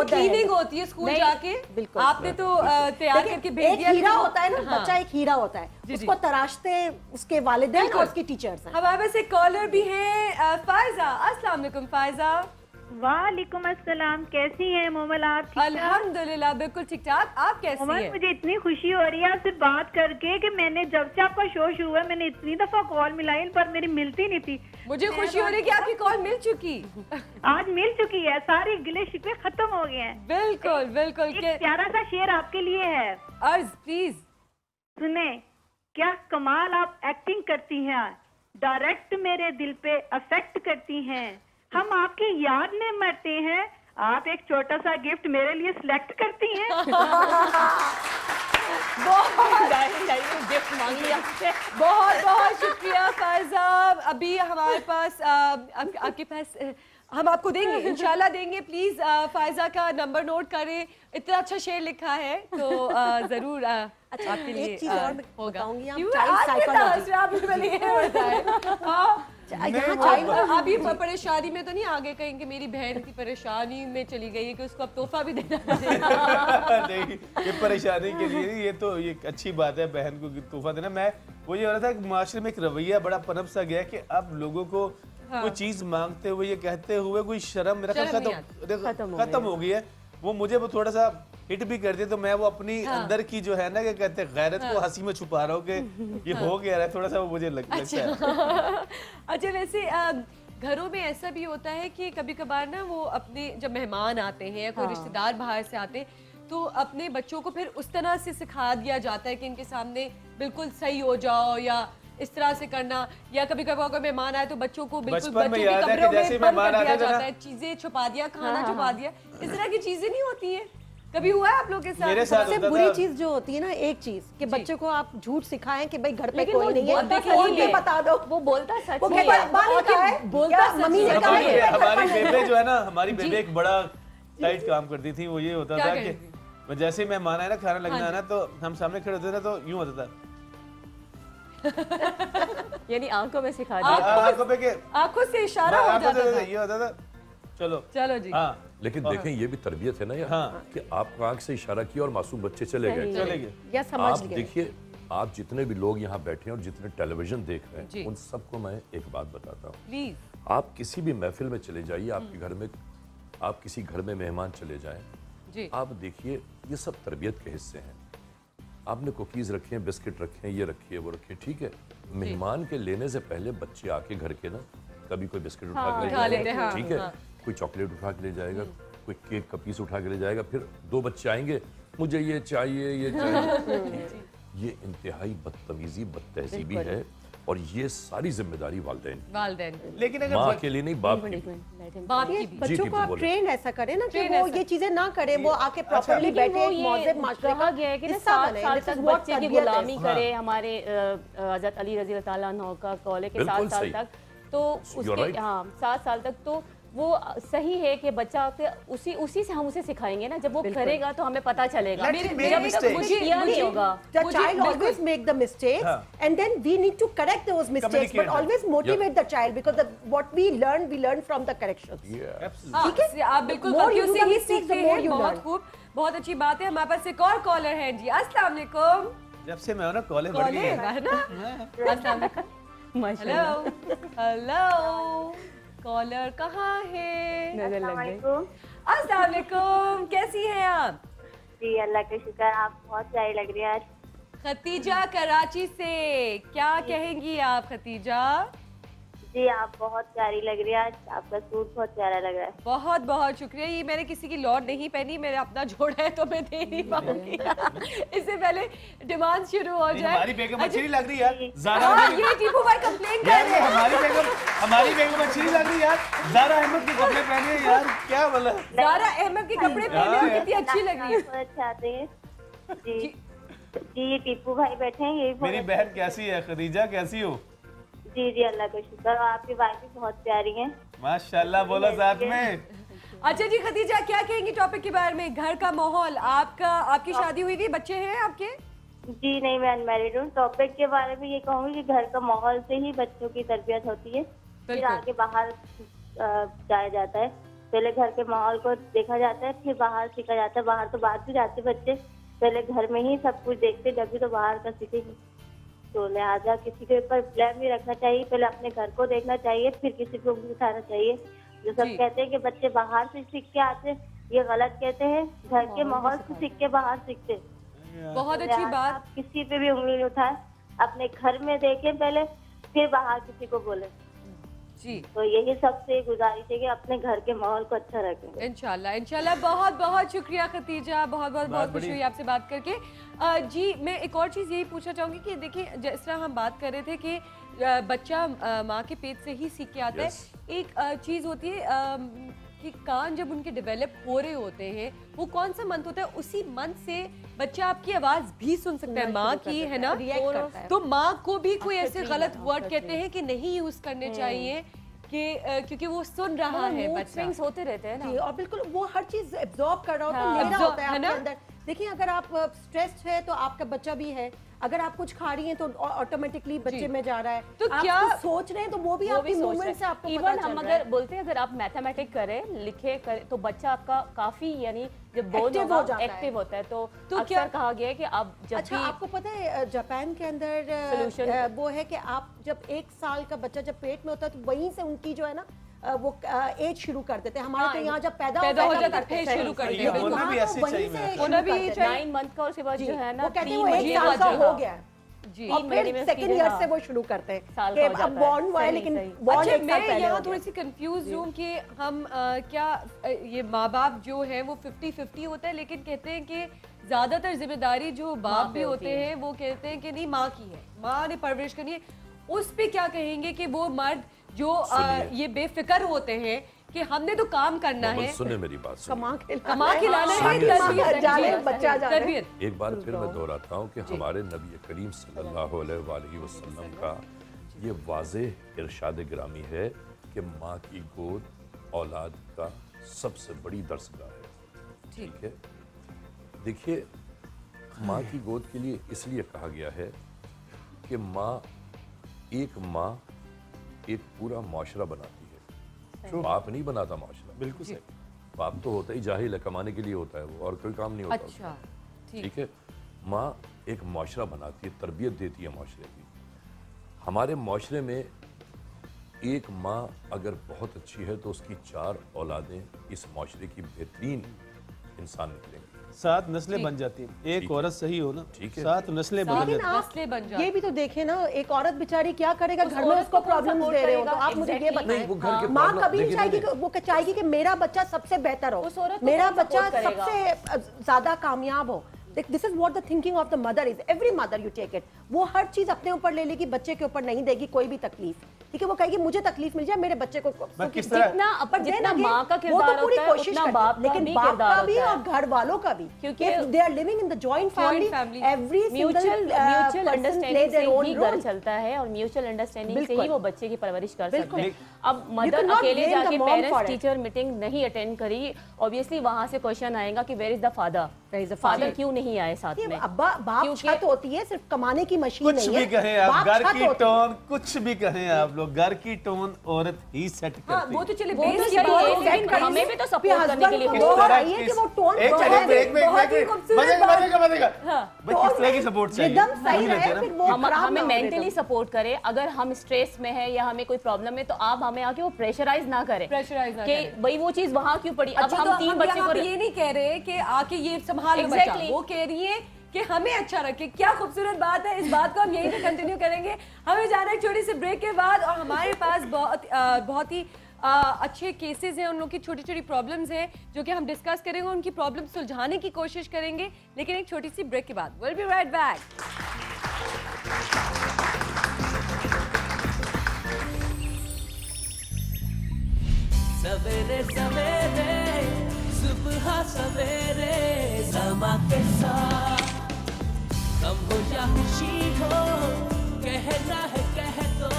क्लीनिंग होती है स्कूल जाके, आपने तो तैयार करके भेज दिया। हीरा होता है ना, बच्चा एक हीरा होता है, उसको तराशते उसके वालिदैन और उसकी टीचर्स हैं। हमारे पास एक कॉलर भी है, फायजा। अस्सलाम वालेकुम फायजा। वालेकुम अस्सलाम, कैसी हैं मोमल आप? अल्हम्दुलिल्लाह बिल्कुल ठीक ठाक, आप कैसी हैं? मुझे इतनी खुशी हो रही है आपसे बात करके कि मैंने जब से आपका शो शुरू हुआ मैंने इतनी दफा कॉल मिलाई पर मेरी मिलती नहीं थी। मुझे खुशी हो रही है कि आपकी कॉल मिल चुकी। आज मिल चुकी है, सारे गिले शिकवे खत्म हो गए हैं। बिल्कुल बिल्कुल। एक प्यारा सा शेर आपके लिए है, अर्ज प्लीज सुने। क्या कमाल आप एक्टिंग करती हैं, डायरेक्ट मेरे दिल पे अफेक्ट करती हैं, हम आपकी याद में मरते हैं, आप एक छोटा सा गिफ्ट मेरे लिए सिलेक्ट करती हैं। गिफ्ट मांग लिया, बहुत बहुत शुक्रिया फायजा। अभी हमारे पास आपके पास हम आपको देंगे, इंशाल्लाह देंगे। प्लीज फायजा का नंबर नोट करें, इतना अच्छा शेर लिखा है तो जरूर आपके लिए एक चीज और मैं बताऊंगी, अभी परेशानी में तो नहीं आगे कहेंगे मेरी बहन की परेशानी में चली गई है कि उसको अब तोहफा भी देना नहीं, ये परेशानी के लिए ये तो ये अच्छी बात है बहन को तोहफा देना। मैं वो ये हो रहा था कि माशरे में एक रवैया बड़ा पनप सा गया कि अब लोगों को कोई चीज मांगते हुए, ये कहते हुए कोई शर्म मेरा खत्म हो गई है। वो मुझे वो थोड़ा सा हिट भी कर दिया तो मैं वो अपनी अंदर की जो है ना क्या कहते हैं गैरत को हंसी में छुपा रहा हूँ कि ये हो गया है, थोड़ा सा वो मुझे लगता है। अच्छा वैसे घरों में ऐसा भी होता है कि कभी कभार ना वो अपने जब मेहमान आते हैं या कोई रिश्तेदार बाहर से आते हैं तो अपने बच्चों को फिर उस तरह से सिखा दिया जाता है कि इनके सामने बिल्कुल सही हो जाओ या इस तरह से करना, या कभी कभार कोई मेहमान आए तो बच्चों को बिल्कुल बच्चों के कमरों में बंद कर दिया जाता है, चीजें छुपा दिया, खाना छुपा दिया, इस तरह की चीजें नहीं होती हैं। कभी हुआ है आप लोग के साथ? सबसे बुरी चीज जो होती है ना, एक चीज कि बच्चों को आप झूठ सिखाएं कि भाई घर पे कोई नहीं है, फोन पे बता दो, वो बोलता सच है, बोलता मम्मी ने कहा है। हमारी बेबे जो है ना, हमारी बेबे एक बड़ा टाइट काम करती थी। वो ये होता था कि जैसे मेहमान आए ना, खाना लगना है ना, तो हम सामने खड़े होते थे तो यूं होता था यानी आंखों में सिखा दिया, आंखों से इशारा हो जाता था, ये होता था चलो जी। लेकिन देखें ये भी तरबियत है ना यार, कि आपको आंख से इशारा किया और मासूम बच्चे चले गए। आप देखिए, आप जितने भी लोग यहाँ बैठे हैं और जितने टेलीविजन देख रहे हैं, उन सबको मैं एक बात बताता हूँ। आप किसी भी महफिल में चले जाइए, आपके घर में, आप किसी घर में मेहमान चले जाएं, आप देखिए ये सब तरबियत के हिस्से हैं। आपने कुकीज़ रखे हैं, बिस्किट रखे हैं, ये रखिए, वो रखिए, ठीक है। मेहमान के लेने से पहले बच्चे आके घर के ना कभी कोई बिस्किट उठा के ले जाएगा, ठीक है, कोई चॉकलेट उठा के ले जाएगा, कोई केक का पीस उठा के ले जाएगा, फिर दो बच्चे आएंगे, मुझे ये चाहिए, ये चाहिए। ये इंतहाई बदतमीजी, बदतहजीबी है, और ये सारी जिम्मेदारी वालिदैन, लेकिन अगर माँ के लिए नहीं, बाप की भी। बच्चों को आप ट्रेन ऐसा करें ना कि वो ये चीजें ना करें, वो आके प्रॉपर्ली बैठे, मौजूद माशरे का गया है कि 7 साल तक बच्चे की गुलामी करे। हमारे हज़रत अली रज़ी अल्लाह ताला अन्हु का कौल है कि 7 साल तक, तो उसके 7 साल तक तो वो सही है कि बच्चा उसी से हम उसे सिखाएंगे ना, जब वो करेगा तो हमें पता चलेगा। किया नहीं होगा। The child always make the mistakes, and then we need to correct those mistakes, but always motivate the child because what we learn from the corrections. ठीक है, आप बिल्कुल गलतियों से ही सीखते हैं। बहुत खूब, बहुत अच्छी बात है। हमारे पास एक और कॉलर है जी। अस्सलाम वालेकुम। जब से मैं ना कॉलर बढ़ गई है ना। अस्सलाम वालेकुम। हेलो कॉलर कहाँ है? नजर लग गई। अस्सलाम वालेकुम, कैसी हैं आप? जी अल्लाह का शुक्र, आप बहुत प्यारी लग रही है आज। खतीजा कराची से, क्या कहेंगी आप खतीजा? जी आप बहुत प्यारी लग रही है आज, आपका सूट बहुत प्यारा लग रहा है। बहुत बहुत शुक्रिया। ये मैंने किसी की लॉट नहीं पहनी, मेरा अपना जोड़ा है तो मैं दे नहीं पाऊंगी। इससे पहले डिमांड शुरू हो जाए। हमारी बेगम अच्छी नहीं लग रही यार, ये टीपू भाई कंप्लेन कर रहे हैं। हमारी बेगम अच्छी नहीं लग रही यार, ज़ारा अहमद के कपड़े पहने हैं यार, क्या बोला? ज़ारा अहमद के कपड़े पहने और कितनी अच्छी लग रही है। अच्छे आते हैं जी। जी ये टीपू भाई बैठे हैं, ये मेरी बहन कैसी है? खदीजा कैसी हो? जी जी अल्लाह का शुक्र, और आपकी वाइफ भी बहुत प्यारी हैं। माशाल्लाह, बोलो साथ में। अच्छा जी खदीजा, क्या कहेंगी टॉपिक के बारे में? घर का माहौल, आपकी शादी हुई थी, बच्चे हैं आपके? जी नहीं, मैं अनमैरिड हूँ। टॉपिक के बारे में ये कहूँगी कि घर का माहौल से ही बच्चों की तरबियत होती है, फिर आगे बाहर जाया जाता है। पहले घर के माहौल को देखा जाता है, फिर बाहर सीखा जाता है। बाहर तो बाद भी जाते बच्चे, पहले घर में ही सब कुछ देखते, जब भी तो बाहर का सीखेंगे। तो लिहाजा किसी के ऊपर ब्लेम नहीं रखना चाहिए, पहले अपने घर को देखना चाहिए, फिर किसी को उंगली उठाना चाहिए। जो सब कहते हैं कि बच्चे बाहर से सीख के आते, ये गलत कहते हैं। घर के माहौल से सीख के बाहर सीखते। बहुत अच्छी बात। आप किसी पे भी उंगली नहीं उठाए, अपने घर में देखें पहले, फिर बाहर किसी को बोले जी। तो यही सबसे गुजारिश है कि अपने घर के माहौल को अच्छा रखें। इंशाल्लाह इंशाल्लाह। बहुत बहुत शुक्रिया खतीजा, बहुत बहुत बहुत खुशी हुई आपसे बात करके। जी मैं एक और चीज़ यही पूछना चाहूँगी कि देखिए जिस तरह हम बात कर रहे थे कि बच्चा माँ के पेट से ही सीख के आता है। एक चीज़ होती है कि कान जब उनके डेवलप हो रहे होते हैं, वो कौन सा मंथ होता है, उसी मंथ से बच्चा आपकी आवाज़ भी सुन सकता है, माँ की, है ना। तो माँ को भी कोई ऐसे गलत वर्ड कहते हैं कि नहीं यूज़ करने चाहिए कि क्योंकि वो सुन रहा है, बच्चा होते रहते हैं ना, और बिल्कुल वो हर चीज एब्जॉर्ब कर रहा होता है, ले रहा होता है आपके अंदर। देखिए अगर आप स्ट्रेस्ड है तो आपका बच्चा भी है, अगर आप कुछ खा रही हैं तो ऑटोमेटिकली बच्चे में जा रहा है। तो आप क्या सोच रहे हैं तो वो भी आपकी मूवमेंट से आपको पता चल रहा है। हम अगर बोलते हैं अगर आप मैथमेटिक्स करें, लिखे करें, तो बच्चा आपका काफी यानी जब बोर्ड एक्टिव होता है। तो अक्सर कहा गया है कि आप जब अच्छा आपको पता है जापान के अंदर वो है कि आप जब 1 साल का बच्चा जब पेट में होता है तो वहीं से उनकी जो है ना वो एज शुरू कर देते हैं। हमारे तो यहाँ जब पैदा हो जाता है शुरू कर देते हैं। 9 मंथ का, उसके बाद जो है ना वो कहते हैं वो 1 साल का हो गया है। और फिर सेकंड ईयर से वो शुरू करते हैं कि अब बॉन्ड हुआ है लेकिन बॉन्ड एक साल मैं पहले यहाँ थोड़ी सी कंफ्यूज हूँ कि हम क्या ये माँ बाप जो है वो 50-50 होता है, लेकिन कहते हैं कि ज्यादातर जिम्मेदारी जो बाप भी होते हैं वो कहते हैं कि नहीं माँ की है, माँ ने परवरिश करनी है। उस पे क्या कहेंगे कि वो मर्द जो ये बेफिक्र होते हैं कि हमने तो काम करना है, सुने मेरी बात, कमा खिलाना है, बच्चा एक बार फिर मैं दोहराता हूँ कि हमारे नबी करीम सल्लल्लाहु अलैहि वसल्लम का ये वाज़ेह इरशाद गिरामी है कि माँ की गोद औलाद का सबसे बड़ी दरसगाह है। ठीक है, देखिए माँ की गोद के लिए इसलिए कहा गया है कि माँ एक पूरा माशरा बनाती है, बाप नहीं बनाता माशरा। बिल्कुल सही। बाप तो होता ही जाहिल है, कमाने के लिए होता है वो, और कोई काम नहीं होता। अच्छा, ठीक है, माँ एक माशरा बनाती है, तरबियत देती है माशरे की। हमारे माशरे में एक माँ अगर बहुत अच्छी है तो उसकी 4 औलादें इस माशरे की बेहतरीन इंसान निकलेंगी। 7 नस्लें बन जाती हैं, एक औरत सही हो ना, ठीक है, 7 नस्लें बन जाती हैं। ये भी तो देखें ना, एक औरत बेचारी क्या करेगा, घर में उसको प्रॉब्लम दे रहे हो, तो आप मुझे ये बताएं, माँ कभी नहीं चाहेगी, वो चाहेगी कि मेरा बच्चा सबसे बेहतर हो, मेरा बच्चा सबसे ज्यादा कामयाब हो। This is what the thinking of the mother is. Every mother you take it. वो हर चीज अपने ऊपर ले लेगी, बच्चे के ऊपर नहीं देगी कोई भी तकलीफ। ठीक है, वो कहेगी मुझे तकलीफ मिल जाए, मेरे बच्चे को जितना माँ का किरदार होता है उतना बाप का लेकिन भी बाप किरदार का भी होता है। और घर वालों का भी, क्योंकि they are living in the joint family. Every mutual understanding से ही घर role. चलता है और म्यूचुअल अंडरस्टैंडिंग से ही वो बच्चे की परवरिश कर सकते हैं। अब You मदर cannot अकेले blame the जाके mom for parents it. Teacher meeting नहीं अटेंड करी, ऑब्वियसली वहां से क्वेश्चन आएगा कि वेयर इज द फादर क्यों नहीं आए साथ में। अब्बा बाप छत होती है, सिर्फ कमाने की मशीन कुछ नहीं भी है। कहें आप, बाप घर छत की होती है। टोन कुछ भी कहें आप लोग, घर की टोन औरत ही सेट करती वो तो चले वो तो सही है, लेकिन हमें भी तो सपोर्ट करने के लिए किस तरह की सपोर्ट चाहिए, हमें मेंटली सपोर्ट करे। अगर हम स्ट्रेस में है या हमें कोई प्रॉब्लम है तो आप हमें आके वो प्रेशराइज ना करें कि भाई वो चीज वहां क्यों पड़ी। अब हम 3 बच्चे को ये नहीं कह रहे कि आके ये संभाल बच्चा, वो कह रही है कि हमें अच्छा रखे। क्या खूबसूरत बात है, इस बात को हम यहीं पे कंटिन्यू करेंगे। हमें जाना है छोटी सी ब्रेक के बाद, और हमारे पास बहुत ही अच्छे केसेस हैं, उन लोग की छोटी छोटी प्रॉब्लम्स हैं जो कि हम डिस्कस करेंगे, उनकी प्रॉब्लम सुलझाने की कोशिश करेंगे, लेकिन एक छोटी सी ब्रेक के बाद। Will be right back. सवेरे सवेरे सुबह सवेरे समा के साथ गम हो या खुशी हो, कहना है कह दो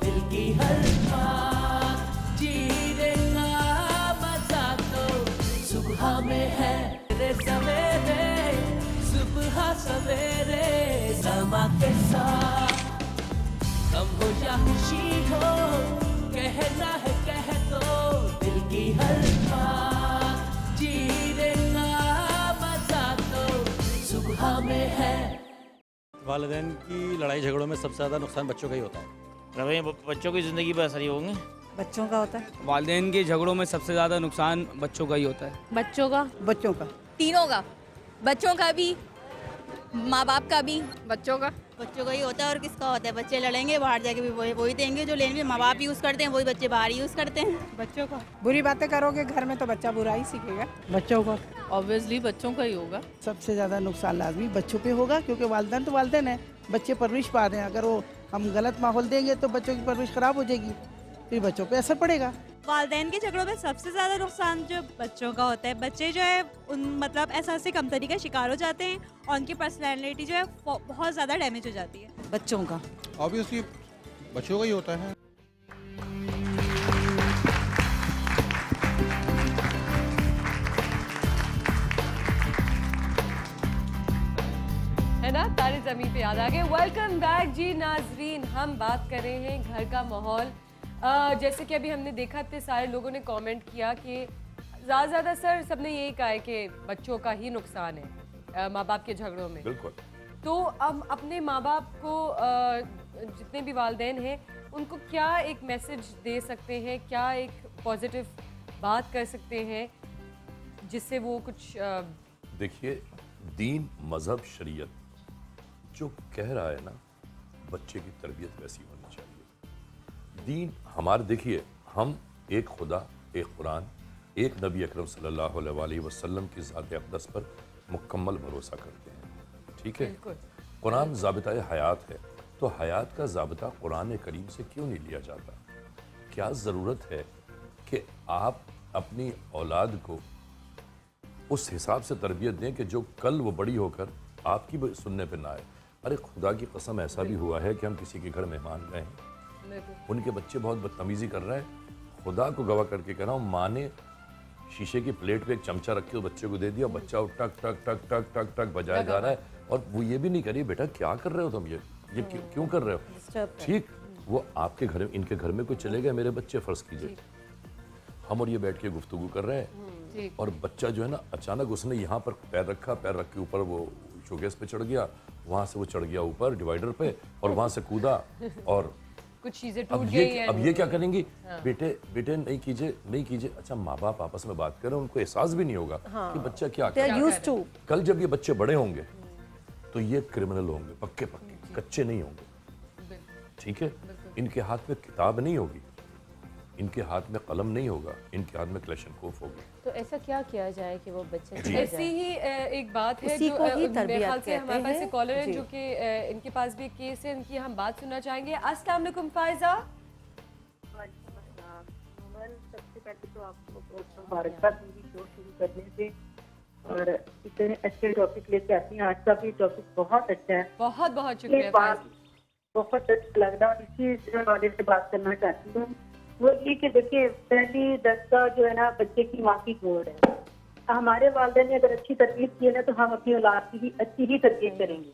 दिल की हर बात, जीने का मजा तो सुबह में है। सवेरे सुबह सवेरे समा के साथ गम हो या खुशी हो, कहना है कह दो दिल की हर बात, जीने का मजा तो सुबह में है। वालिदैन की लड़ाई झगड़ों में सबसे ज़्यादा नुकसान बच्चों का ही होता है। बच्चों की ज़िंदगी पर असर ही होंगे। बच्चों का होता है। वालिदैन के झगड़ों में सबसे ज़्यादा नुकसान बच्चों का ही होता है। बच्चों का तीनों का, बच्चों का भी, माँ बाप का भी। बच्चों का ही होता है। और किसका होता है? बच्चे लड़ेंगे, बाहर जाके भी वही देंगे जो लेन में माँ बाप यूज़ करते हैं, वही बच्चे बाहर यूज़ करते हैं। बच्चों का बुरी बातें करोगे घर में तो बच्चा बुरा ही सीखेगा। बच्चों को ऑब्वियसली बच्चों का ही होगा। सबसे ज़्यादा नुकसान लाजमी बच्चों पे होगा, क्योंकि वालिदैन तो वालिदैन है, बच्चे परवरिश पा रहे हैं। अगर वो हम गलत माहौल देंगे तो बच्चों की परवरिश खराब हो जाएगी, फिर बच्चों पे असर पड़ेगा। वालिदैन के झगड़ों में सबसे ज़्यादा नुकसान जो बच्चों का होता है। बच्चे जो है उन मतलब एहसास से कमतरी का शिकार हो जाते हैं और उनकी पर्सनैलिटी जो है बहुत ज़्यादा डैमेज हो जाती है। बच्चों का ऑब्वियसली बच्चों का ही होता है। है ना, तारे ज़मीन पे याद आ गए। वेलकम बैक जी नाजरीन। हम बात कर रहे हैं घर का माहौल। जैसे कि अभी हमने देखा थे, सारे लोगों ने कमेंट किया कि ज़्यादा सर सबने यही कहा है कि बच्चों का ही नुकसान है माँ बाप के झगड़ों में। बिल्कुल। तो हम अपने माँ बाप को जितने भी वालिदैन हैं उनको क्या एक मैसेज दे सकते हैं, क्या एक पॉजिटिव बात कर सकते हैं जिससे वो कुछ देखिए, दीन, मजहब, शरीयत जो कह रहा है ना बच्चे की तरबियत वैसी होनी चाहिए। दीन हमारे, देखिए हम एक खुदा, एक कुरान, एक नबी अकरम सल्लल्लाहु अलैहि वसल्लम की ज़ात अक़दस पर मुकम्मल भरोसा करते हैं, ठीक है। कुरान ज़ाबिता हयात है, तो हयात का ज़ाबिता कुरान करीम से क्यों नहीं लिया जाता? क्या ज़रूरत है कि आप अपनी औलाद को उस हिसाब से तरबियत दें कि जो कल वो बड़ी होकर आपकी सुनने पे ना आए? अरे खुदा की कसम, ऐसा भी हुआ है कि हम किसी के घर मेहमान गए हैं, उनके बच्चे बहुत बदतमीज़ी कर रहे हैं, खुदा को गवाह करके कह रहा हूँ, माँ ने शीशे की प्लेट पे एक चमचा रख के उस बच्चे को दे दिया, बच्चा टक टक टक टक टक टक बजाया जा रहा है, और वो ये भी नहीं करिए बेटा क्या कर रहे हो तुम, ये क्यों कर रहे हो? ठीक, वो आपके घर, इनके घर में कोई चले गए मेरे बच्चे, फ़र्ज़ कीजिए हम और ये बैठ के गुफ्तगू कर रहे हैं, और बच्चा जो है ना अचानक उसने यहाँ पर पैर रखा, पैर रख के ऊपर वो शोकेस पे चढ़ गया, वहाँ से वो चढ़ गया ऊपर डिवाइडर पे, और वहाँ से कूदा, और कुछ चीजें टूट गई। अब ये क्या करेंगी? हाँ। बेटे नहीं कीजिए। अच्छा, माँ बाप आपस में बात करें, उनको एहसास भी नहीं होगा कि बच्चा क्या कर रहा है। कल जब ये बच्चे बड़े होंगे तो ये क्रिमिनल होंगे, पक्के कच्चे नहीं होंगे, ठीक है। इनके हाथ में किताब नहीं होगी, इनके हाथ में कलम नहीं होगा, इनके हाथ में क्लैशनकोफ होगी। तो ऐसा क्या किया जाए कि वो बच्चे ऐसी ही एक बात है जो मेरे ख्याल से हमारे पास एक कॉलर है जो कि इनके पास भी एक केस है, इनकी हम बात सुनना चाहेंगे। अस्सलाम वालेकुम फायजा। सबसे पहले तो आपको बहुत मुबारकबाद मेरी शो शुरू करने से, और इतने अच्छे टॉपिक लेके आती हैं। आज का भी टॉपिक बहुत अच्छा है, बहुत बहुत शुक्रिया। बहुत अच्छा लग रहा है, इसी हवाले से बात करना चाहती हूँ। वो ये कि देखिए, पहली दस्ता जो है ना बच्चे की माँ की गोद है। हमारे वालिदैन ने अगर अच्छी तरबियत की है ना, तो हम अपनी औलाद की भी अच्छी ही तरबियत करेंगे।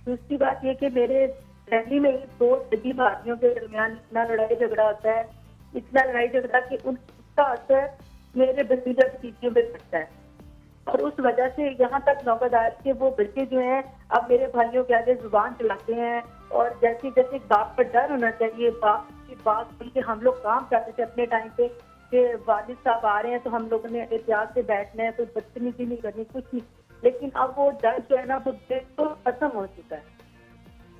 दूसरी बात ये कि मेरे फैमिली में दो अजीब आदमियों के दरमियान इतना लड़ाई झगड़ा होता है, इतना लड़ाई झगड़ा कि उसका असर मेरे भतीजा भतीजियों में पड़ता है, और उस वजह से यहाँ तक नौबत आए कि वो बच्चे जो हैं अब मेरे भाइयों के आगे जुबान चलाते हैं, और जैसे जैसे बाप पर डर होना चाहिए, बाप की बात सुन के हम लोग काम करते थे अपने टाइम पे कि वालिद साहब आ रहे हैं तो हम लोगों ने एहतियात से बैठना है, कोई बदतमीजी नहीं करनी, कुछ नहीं। लेकिन अब वो डर जो है ना वो तो खत्म हो चुका है।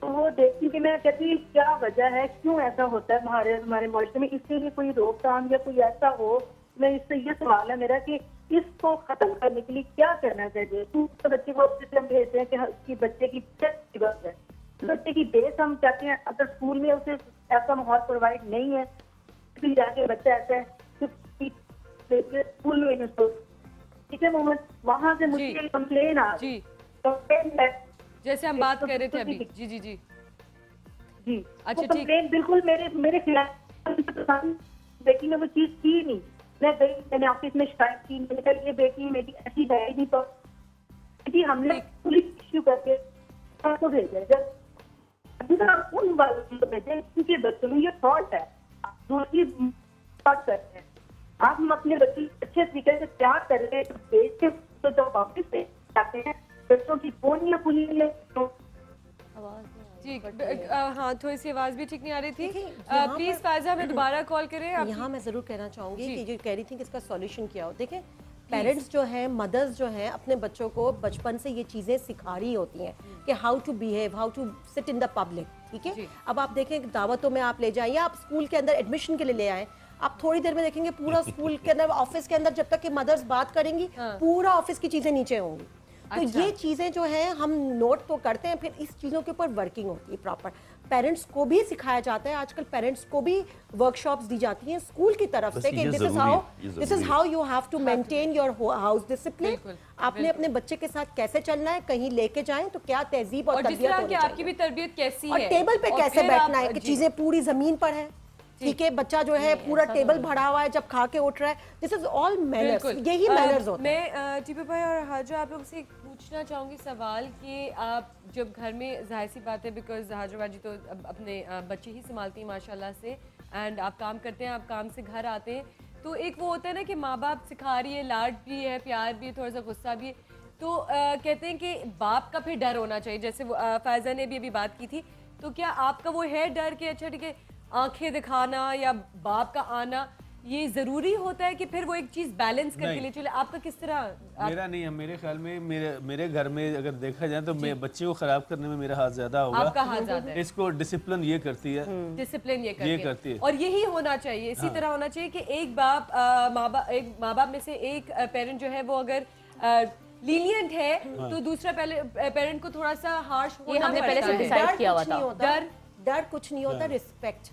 तो वो देखती कि मैं कहती क्या वजह है, क्यों ऐसा होता है हमारे माशरे में, इसके लिए कोई रोकथाम या कोई ऐसा हो। मैं इससे ये सवाल है मेरा कि इसको खत्म करने के लिए क्या करना चाहिए? तो बच्चे को हम भेजते हैं कि उसकी बच्चे की बस है, बच्चे की बेस हम चाहते हैं। अगर स्कूल में उसे ऐसा माहौल प्रोवाइड नहीं है, फिर जाके बच्चा ऐसा है स्कूल में, ठीक है मोहम्मद, वहाँ से मुझे कंप्लेन आ जी, जैसे हम बात कर रहे थे अभी। जी जी जी जी, अच्छा, कंप्लेन बिल्कुल मेरे खिलाफ, बेटी ने वो चीज की नहीं। मैं गई, मैंने ऑफिस में शिकायत की, मैंने कहा ये बेटी मेरी ऐसी है नहीं, तो हमने पुलिस इश्यू करके तो भेजा। जब उन वालों को भेजे क्योंकि बच्चों में ये थॉट है, दूसरी बात करते हैं, आप हम अपने बच्चों अच्छे तरीके से तैयार कर रहे हैं, भेज के तो जब वापस से जाते हैं बच्चों की फोन या पुलिस ले तो जी हाँ, थोड़ी सी आवाज़ भी ठीक नहीं आ रही थी। प्लीज़ फायजा में दोबारा कॉल करें। यहाँ मैं ज़रूर कहना चाहूँगी कि जो कह रही थी कि इसका सॉल्यूशन क्या हो। देखें, पेरेंट्स जो हैं, मदर्स जो हैं, अपने बच्चों को बचपन से ये चीज़ें सिखा रही होती हैं कि how to behave, how to sit in the public, ठीक है। अब आप देखें दावतों में आप ले जाएं या आप स्कूल के अंदर एडमिशन के लिए ले आएँ, आप थोड़ी देर में देखेंगे पूरा स्कूल के अंदर, ऑफिस के अंदर, जब तक कि मदर्स बात करेंगी पूरा ऑफिस की चीज़ें नीचे होंगी। तो ये चीज़ें जो हैं हम नोट तो करते हैं, फिर इस चीज़ों के ऊपर वर्किंग होती है प्रॉपर। पेरेंट्स को भी सिखाया जाता है, आजकल पेरेंट्स को भी वर्कशॉप्स दी जाती हैं स्कूल की तरफ से कि this is how you have to maintain your house discipline. आपने अपने बच्चे के साथ कैसे चलना है, कहीं लेके जाएं तो क्या तहजीब और तरबियत होनी चाहिए, आपकी भी तरबियत कैसी है, और टेबल पे कैसे बैठना है कि चीज़ें पूरी ज़मीन पर है, ठीक है। बच्चा जो है पूरा टेबल भरा हुआ है जब खा के उठ रहा है, दिस इज ऑल मैनर्स, यही मैनर्स होते हैं। मैं टीपू भाई और हाजो आप लोग से पूछना चाहूँगी सवाल कि आप जब घर में, जाहिर सी बात है बिकॉज हाजो बाजी तो अपने बच्चे ही संभालती हैं माशाल्लाह से, एंड आप काम करते हैं, आप काम से घर आते हैं, तो एक वो होता है ना कि माँ बाप सिखा रही है, लाड भी है, प्यार भी है, थोड़ा सा गुस्सा भी है, तो कहते हैं कि बाप का फिर डर होना चाहिए, जैसे फायजा ने भी अभी बात की थी। तो क्या आपका वो है डर कि अच्छा ठीक है आंखें दिखाना या बाप का आना, ये जरूरी होता है कि फिर वो एक चीज बैलेंस करके ले चले? आपका किस तरह? मेरा नहीं है, मेरे ख्याल में मेरे घर में अगर देखा जाए तो बच्चे को खराब करने में मेरा हाथ ज्यादा होगा। आपका हाथ ज्यादा है। इसको डिसिप्लिन ये करती है, डिसिप्लिन ये करती है। और यही होना चाहिए, इसी तरह होना चाहिए कि एक माँ बाप में से एक पेरेंट जो है वो अगर लीनियंट है तो दूसरा पेरेंट को थोड़ा सा हार्श होना हमने पहले से डिसाइड किया हुआ था। डर कुछ नहीं होता, रिस्पेक्ट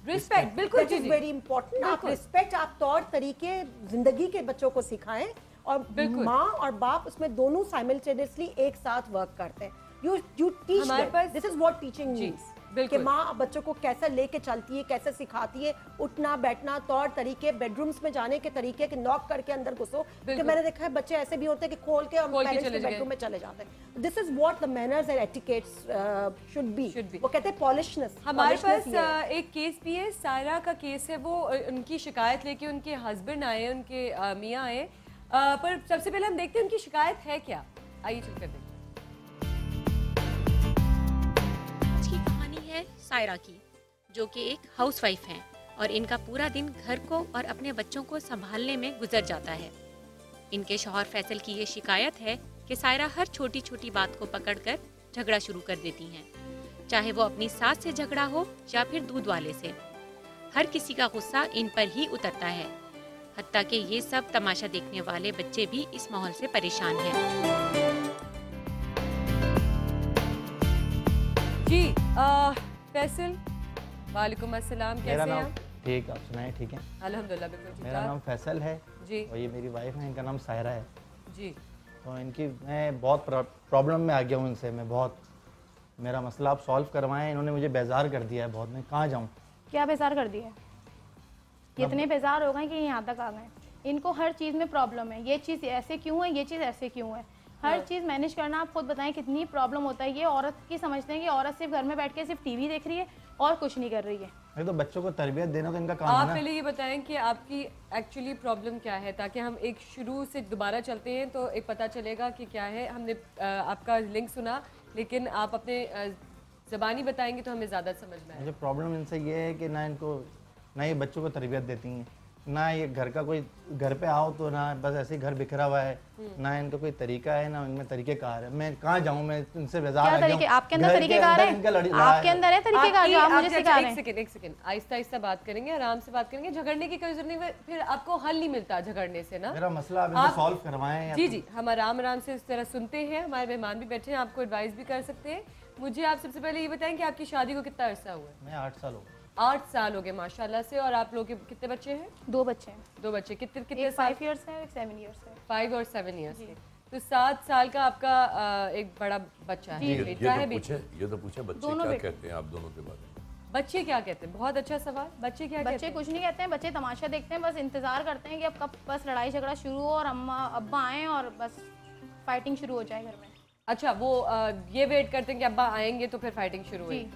बिल्कुल वेरी इंपॉर्टेंट। आप रिस्पेक्ट, आप तौर तरीके जिंदगी के बच्चों को सिखाएं और माँ और बाप उसमें दोनों साइमल्टेनियसली एक साथ वर्क करते हैं। You teach them, this is what teaching means, कि माँ बच्चों को कैसे लेके चलती है, कैसे सिखाती है, उठना बैठना, तौर तरीके, बेडरूम्स में जाने के तरीके, कि नॉक करके अंदर घुसो। कि मैंने देखा है बच्चे ऐसे भी होते हैं कि खोल के और पेरेंट्स के बेडरूम में चले जाते हैं। This is what the manners and etiquettes should be. वो कहते हैं पॉलिशनेस। हमारे पास एक केस भी है, सायरा का केस है। वो उनकी शिकायत लेके उनके हस्बैंड आए, उनके मियाँ आए, पर सबसे पहले हम देखते हैं उनकी शिकायत है क्या। आइए चल कर देखते हैं। सायरा की, जो कि एक हाउसवाइफ हैं और इनका पूरा दिन घर को और अपने बच्चों को संभालने में गुजर जाता है। इनके शौहर फैसल की ये शिकायत है कि सायरा हर छोटी छोटी बात को पकड़कर झगड़ा शुरू कर देती हैं, चाहे वो अपनी सास से झगड़ा हो या फिर दूध वाले से। हर किसी का गुस्सा इन पर ही उतरता है, हत्ता कि ये सब तमाशा देखने वाले बच्चे भी इस माहौल से परेशान हैं। जी फैसल, वालेकुम अस्सलाम, कैसे हैं आप? ठीक, आप सुनाएं? ठीक है अल्हम्दुलिल्लाह, बिल्कुल ठीक। मेरा नाम फैसल है जी, और ये मेरी वाइफ है, इनका नाम सायरा है जी। तो इनकी मैं बहुत प्रॉब्लम में आ गया हूँ इनसे। मैं बहुत, मेरा मसला आप सॉल्व करवाएं। इन्होंने मुझे बेजार कर दिया है बहुत। मैं कहाँ जाऊँ? क्या बेजार कर दिया? कितने बेजार हो गए कि यहाँ तक आ गए? इनको हर चीज़ में प्रॉब्लम है। ये चीज़ ऐसे क्यों है, ये चीज़ ऐसे क्यों है, हर चीज़ मैनेज करना। आप खुद बताएं कितनी प्रॉब्लम होता है। ये औरत की समझते हैं कि औरत सिर्फ घर में बैठ के सिर्फ टीवी देख रही है और कुछ नहीं कर रही है। ये तो बच्चों को तरबियत देना तो इनका काम आप है ना। पहले ये बताएं कि आपकी एक्चुअली प्रॉब्लम क्या है, ताकि हम एक शुरू से दोबारा चलते हैं तो एक पता चलेगा कि क्या है। हमने आपका लिंक सुना, लेकिन आप अपने ज़बानी बताएंगे तो हमें ज़्यादा समझ में आएगा। मुझे प्रॉब्लम इनसे ये है कि ना ये बच्चों को तरबियत देती हैं, ना ये घर का कोई, घर पे आओ तो ना बस ऐसे ही घर बिखरा हुआ है, ना इनका कोई तरीका है, ना इनमें तरीकेकार है। मैं कहाँ जाऊँ? मैं इनसे बेजार आ गया हूं। आपके अंदर तरीकेकार है? आपके अंदर है तरीकेकार जो आप मुझे सिखा रहे हैं? एक सेकंड, आहिस्ता आहिस्ता बात करेंगे, आराम से बात करेंगे। झगड़ने की कोई जरूरत नहीं, फिर आपको हल नहीं मिलता झगड़ने से ना। मेरा मसला आप इनको सॉल्व करवाएं। जी जी, हम आराम आराम से इस तरह सुनते हैं। हमारे मेहमान भी बैठे हैं, आपको एडवाइस भी कर सकते हैं। मुझे आप सबसे पहले ये बताएं कि आपकी शादी को कितना अरसा हुआ है? मैं 8 साल हो गए। 8 साल हो गए माशाल्लाह से। और आप लोग के कितने बच्चे हैं? 2 बच्चे हैं। 2 बच्चे कितने 5 इयर्स है, 7 इयर्स है। 5 और 7 इयर्स के। तो 7 साल का आपका एक बड़ा बच्चा है। ये तो पूछे बच्चे क्या कहते हैं आप दोनों के बारे में? बच्चे क्या कहते हैं? बहुत अच्छा सवाल। बच्चे क्या कहते हैं? बच्चे कुछ नहीं कहते हैं, बच्चे तमाशा देखते हैं, बस इंतजार करते हैं कि अब कब बस लड़ाई झगड़ा शुरू हो और अम्मा अब्बा आए और बस फाइटिंग शुरू हो जाए घर में। अच्छा, वो ये वेट करते हैं कि अब्बा आएंगे तो फिर फाइटिंग शुरू होगी।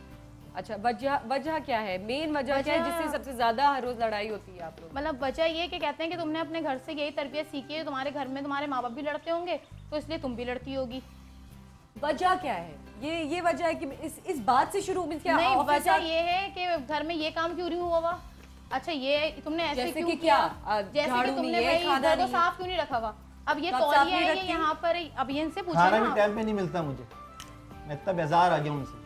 अच्छा, वजह क्या है? मेन वजह क्या है जिससे सबसे ज्यादा हर रोज लड़ाई होती है आप लोग? मतलब वजह ये कि कहते हैं कि तुमने अपने घर से यही तरबियत सीखी है, तुम्हारे घर में तुम्हारे माँ बाप भी लड़ते होंगे तो इसलिए तुम भी लड़ती होगी। वजह क्या है? ये वजह है कि इस बात से शुरू क्या? नहीं, वजह ये है कि घर में ये काम क्यों नहीं हुआ। अच्छा, ये तुमने ऐसे क्यों किया? जैसे कि तुमने भाई घर को साफ क्यों नहीं रखा हुआ? अब ये तौलिया है ये यहाँ पर, अब ये इनसे पूछो। खाना भी टाइम पे नहीं मिलता मुझे, मैं इतना बेजार आ गया उनसे।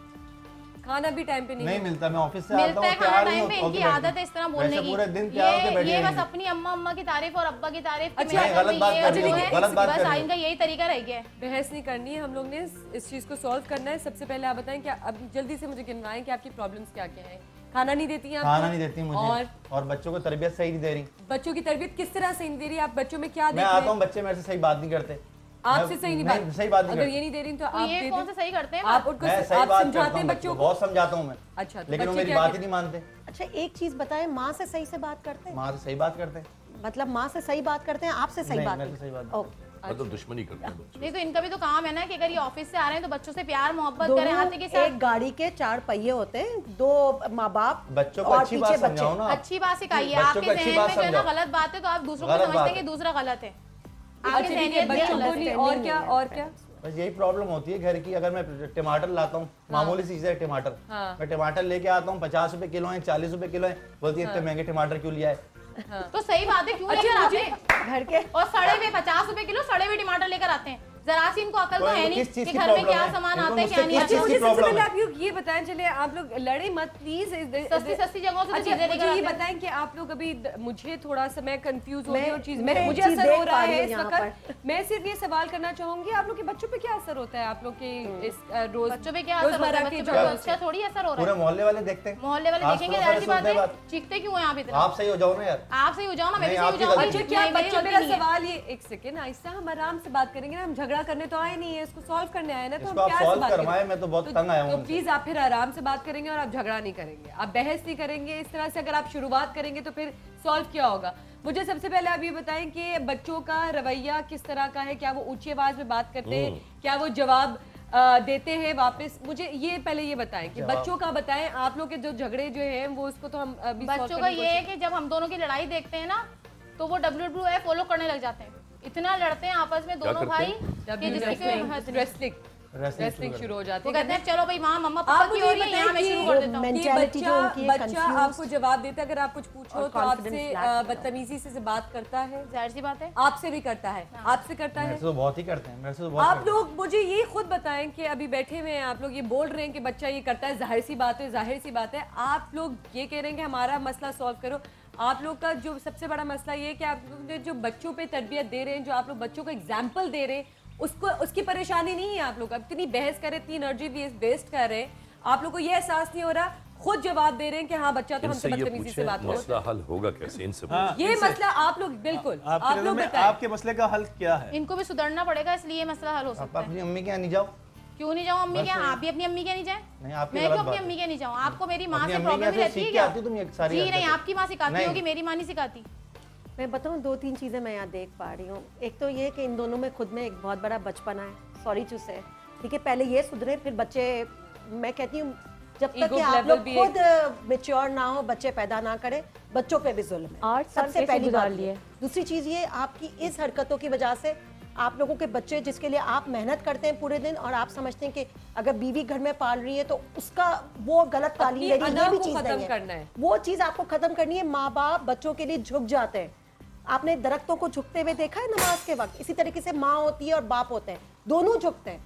खाना भी टाइम पे नहीं मिलता। मैं ऑफिस से आता हूं, खाना टाइम पे। इनकी आदत है इस तरह बोलने की। पूरे दिन तैयार होके बैठी ये है। बस अपनी अम्मा की तारीफ और अब्बा की तारीफ। अच्छा, गलत बात कर रही है, गलत बात कर रही है। बस इनका यही तरीका रह गया है। बहस नहीं करनी है, हम लोग ने इस चीज को सॉल्व करना है। सबसे पहले आप बताएं कि अब जल्दी से मुझे गिनवाएं कि आपकी प्रॉब्लम्स क्या क्या हैं। खाना नहीं देती हैं? खाना नहीं देती मुझे, और बच्चों को तरबियत सही नहीं दे रही। बच्चों की तरबियत किस तरह सही नहीं दे रही? आप बच्चों में क्या देख रहे हैं? मैं आता हूं, बच्चे मेरे से सही बात नहीं करते। आपसे सही नहीं सही बात नहीं अगर ये नहीं दे रही तो आप ये कौन से सही करते हैं? आप उनको समझाते हैं बच्चों को? बहुत समझाता हूं मैं। अच्छा, लेकिन वो मेरी बात ही नहीं मानते। अच्छा, एक चीज बताएं, माँ से सही से बात करते हैं? माँ से सही बात करते हैं। मतलब माँ से सही बात करते हैं, आपसे सही बात करते हैं? मतलब दुश्मनी करते हैं बच्चे। नहीं तो इनका भी तो काम है ना कि अगर ये ऑफिस से आ रहे हैं तो बच्चों से प्यार मोहब्बत करें। हाथी के साथ एक गाड़ी के 4 पहिए होते हैं, 2 माँ बाप बच्चों को अच्छी बात समझाओ ना। अच्छी बात सिखाइए। आपके जहन में जो है ना गलत बात है तो आप दूसरों को समझते हैं कि दूसरा गलत है। और क्या? बस यही प्रॉब्लम होती है घर की। अगर मैं टमाटर लाता हूँ, मामूली चीज है टमाटर, मैं टमाटर लेके आता हूँ, 50 रुपए किलो है, 40 रुपए किलो है, बोलती है इतने महंगे टमाटर क्यों लिया है? तो सही बात है, क्यों लेकर आते हैं घर के? और सड़े हुए 50 रुपए किलो सड़े हुए टमाटर लेकर आते हैं। जरा सी इनको अकल तो है नहीं कि घर में क्या सामान आता है क्या नहीं आता। मुझे सबसे पहले आप ये बताएं, चले आप लोग लड़े मत प्लीज, सस्ती जगहों से चीजें लेकर मुझे ये बताएं कि आप लोग अभी मुझे थोड़ा सा मैं कंफ्यूज हो गई और चीज मुझे असर हो रहा है इस वक्त। मैं सिर्फ ये सवाल करना चाहूंगी, आप लोग के बच्चों पे क्या असर होता है? आप लोग के इस रोज बच्चों पे क्या असर होता है? अच्छा थोड़ी असर हो रहा है, पूरे मोहल्ले वाले देखते हैं। मोहल्ले वाले देखेंगे, ऐसी बात है, चीखते क्यों हैं आप इतना? आप सही हो जाओ ना यार, आप सही हो जाओ ना, मैं भी सही हो जाऊंगी। अच्छा क्या बच्चों, मेरा सवाल ये, एक सेकंड आहिस्ता, हम आराम से बात करेंगे ना, हम झगड़ा करने तो आए नहीं है, इसको सॉल्व करने आए ना, तो हम प्यार से बात करेंगे। मैं तो बहुत तंग आया हूं। तो प्लीज आप फिर आराम से बात करेंगे और आप झगड़ा नहीं करेंगे, आप बहस नहीं करेंगे इस तरह से। अगर आप शुरुआत करेंगे तो फिर सॉल्व क्या होगा? मुझे सबसे पहले आप ये बताएं कि बच्चों का रवैया किस तरह का है? क्या वो ऊंची आवाज में बात करते हैं? क्या वो जवाब देते हैं वापस? मुझे ये पहले ये बताएं कि बच्चों का बताएं। आप लोग के जो झगड़े जो हैं वो उसको तो हम बच्चों का ये है कि जब हम दोनों की लड़ाई देखते हैं ना तो वो WWE फॉलो करने लग जाते हैं। इतना लड़ते हैं आपस में दोनों भाई कि रेसलिंग शुरू हो जाती है। वो कहते हैं चलो भाई वहाँ मम्मा पापा की हो रही है, यहाँ मैं शुरू कर देता हूँ। बच्चा आपको जवाब देता है, अगर आप कुछ पूछो तो आपसे बदतमीजी से बात करता है, जाहिर सी बात है। आपसे भी करता है, आपसे करता है, तो बहुत ही करते हैं, मेरे से तो बहुत। आप लोग मुझे ये खुद बताएं कि अभी बैठे हुए हैं आप लोग, ये बोल रहे हैं कि बच्चा ये करता है, जाहिर सी बात है, जाहिर सी बात है। आप लोग ये कह रहे हैं कि हमारा मसला सॉल्व करो। आप लोग का जो सबसे बड़ा मसला ये है कि आप लोग जो बच्चों पे तरबियत दे रहे हैं, जो आप लोग बच्चों को एग्जाम्पल दे रहे हैं, उसको उसकी परेशानी नहीं है। आप लोग अब इतनी बहस कर रहे, इतनी एनर्जी वेस्ट कर रहे हैं, आप लोग को ये एहसास नहीं हो रहा, खुद जवाब दे रहे हैं कि हाँ बच्चा तो हमसे बदतमीजी से बात कर। मसला हल होगा कैसे इनसे? ये मसला आप लोग बिल्कुल आप लोग बताएं, आपके मसले का हल क्या है? इनको भी सुधरना पड़ेगा, इसलिए मसला हल हो सकता है। अपनी अम्मी के यहाँ नहीं जाओ। क्यों नहीं जाऊँ अम्मी के यहाँ? आप भी अपनी अम्मी के नहीं जाए? मैं क्यों अपनी अम्मी के नहीं जाऊँ? आपको मेरी माँ से प्रॉब्लम नहीं रहती है क्या? जी नहीं, आपकी माँ सिखाती होगी, मेरी माँ नहीं सिखाती। मैं बताऊँ 2-3 चीज़ें मैं यहाँ देख पा रही हूँ। एक तो ये कि इन दोनों में खुद में एक बहुत बड़ा बचपना है, सॉरी टू से, ठीक है? पहले ये सुधरे फिर बच्चे, मैं कहती हूँ जब तक कि आप लोग खुद मैच्योर ना हो, बच्चे पैदा ना करें, बच्चों पे भी जुल्म है। और सबसे पहली बात ये। दूसरी चीज़ ये, आपकी इस हरकतों की वजह से आप लोगों के बच्चे, जिसके लिए आप मेहनत करते हैं पूरे दिन और आप समझते हैं कि अगर बीवी घर में पाल रही है तो उसका वो गलत तालीम दे रही है, ये भी चीज़ नहीं है। वो चीज़ आपको खत्म करनी है। माँ बाप बच्चों के लिए झुक जाते हैं। आपने दरख्तों को झुकते हुए देखा है नमाज के वक्त? इसी तरीके से माँ होती है और बाप होते हैं, दोनों झुकते हैं।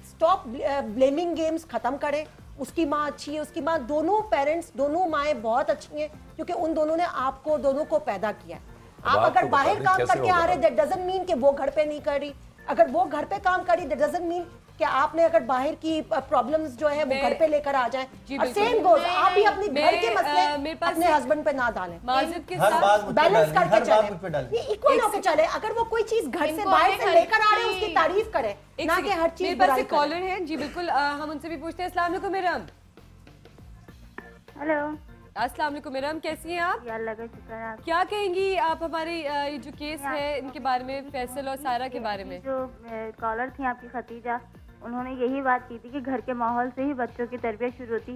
स्टॉप ब्लेमिंग गेम्स, खत्म करें। उसकी माँ अच्छी है, उसकी माँ, दोनों पेरेंट्स, दोनों माएँ बहुत अच्छी हैं क्योंकि उन दोनों ने आपको दोनों को पैदा किया। आप अगर बाहर काम करके आ रहे, दैट डजंट मीन कि वो घर पे नहीं कर रही। अगर वो घर पे काम करी, दैट डजंट मीन कि आपने अगर बाहर की प्रॉब्लम्स जो है वो घर पे लेकर आ जाए। और सेम गोज, आप भी अपने घर के मसले अपने हस्बैंड पे ना डालें, बैलेंस करके चलें, इक्वल होकर चले। अगर वो कोई चीज घर से बाहर से लेकर आ रहे हैं उसकी तारीफ करें, ना कि हर चीज बुराई करें। कॉलर है जी, बिल्कुल हम उनसे भी पूछते हैं। अस्सलाम वालेकुम मैडम। हेलो, अस्सलाम वालेकुम मैडम, कैसी हैं आप? अल्लाह का शुक्र है। क्या कहेंगी आप हमारे ये जो केस है इनके बारे में, फैसल और सारा के बारे में? जो कॉलर थी आपकी खतीजा, उन्होंने यही बात की थी कि घर के माहौल से ही बच्चों की तरबियत शुरू होती।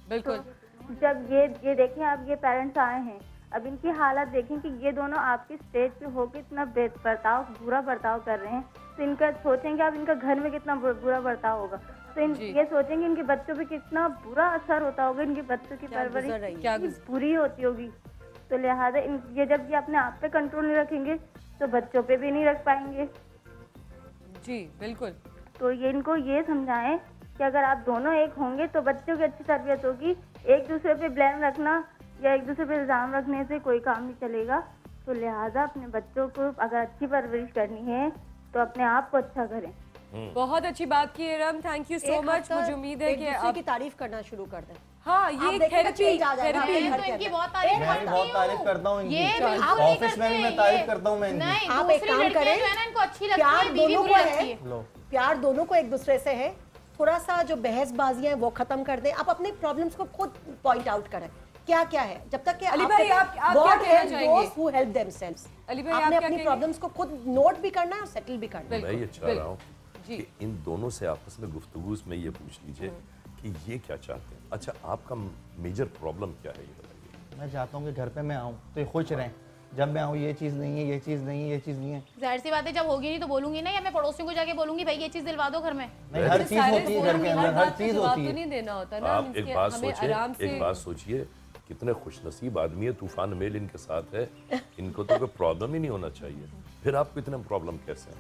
बिल्कुल। तो जब ये देखें, आप ये पेरेंट्स आए हैं, अब इनकी हालत देखें कि ये दोनों आपकी स्टेज पे होकर इतना बुरा बर्ताव कर रहे हैं, तो इनका सोचेंगे आप इनका घर में कितना बुरा बर्ताव होगा, तो ये सोचेंगे इनके बच्चों पे कितना बुरा असर होता होगा, इनके बच्चों की परवरिश बुरी होती होगी। तो लिहाजा ये जब ये अपने आप पे कंट्रोल नहीं रखेंगे तो बच्चों पे भी नहीं रख पाएंगे। जी बिल्कुल। तो ये इनको ये समझाएं कि अगर आप दोनों एक होंगे तो बच्चों की अच्छी तरबियत होगी। एक दूसरे पे ब्लेम रखना या एक दूसरे पे इल्ज़ाम रखने से कोई काम नहीं चलेगा। तो लिहाजा अपने बच्चों को अगर अच्छी परवरिश करनी है तो अपने आप को अच्छा करें। बहुत अच्छी बात की रम, थैंक यू सो मच। मुझे उम्मीद है कि आप की तारीफ करना शुरू कर दें। हाँ, ये थेरेपी इनकी बहुत तारीफ करता हूँ, ऑफिस में भी मैं तारीफ करता हूँ। आप एक काम करें, प्यार दोनों को है, प्यार दोनों को एक दूसरे से है। थोड़ा सा जो बहसबाजियां हैं वो खत्म कर दें। आप अपने प्रॉब्लम्स को खुद पॉइंट आउट करें, क्या क्या है। जब तक कि अली भाई आप क्या कहना चाहेंगे? who help themselves। अली भाई आपने अपनी प्रॉब्लम्स को खुद नोट भी करना है और सेटल भी करना है। मैं ये चाह रहा हूँ कि इन दोनों से आपस में गुफ्तगू में ये पूछ लीजिए कि ये क्या चाहते हैं। अच्छा, आपका मेजर प्रॉब्लम क्या है ये बताइए। मैं चाहता हूँ कि घर पे मैं आऊँ तो ये खुश रहें। जब मैं आऊँ ये चीज़ नहीं है, ये चीज़ नहीं है, ये चीज़ नहीं है। जाहिर सी बात है, जब होगी नहीं तो बोलूंगी ना, या मैं पड़ोसियों को जाके बोलूंगी भाई ये चीज़ दिलवा दो घर में। नहीं, हर चीज़ होती है घर के अंदर, हर चीज़ होती है। नहीं देना होता ना। आप एक बात सोचिए, कितने खुशनसीब आदमी है, तूफान मेल इनके साथ है, इनको तो कोई प्रॉब्लम ही नहीं होना चाहिए। फिर आपको इतना प्रॉब्लम कैसे है?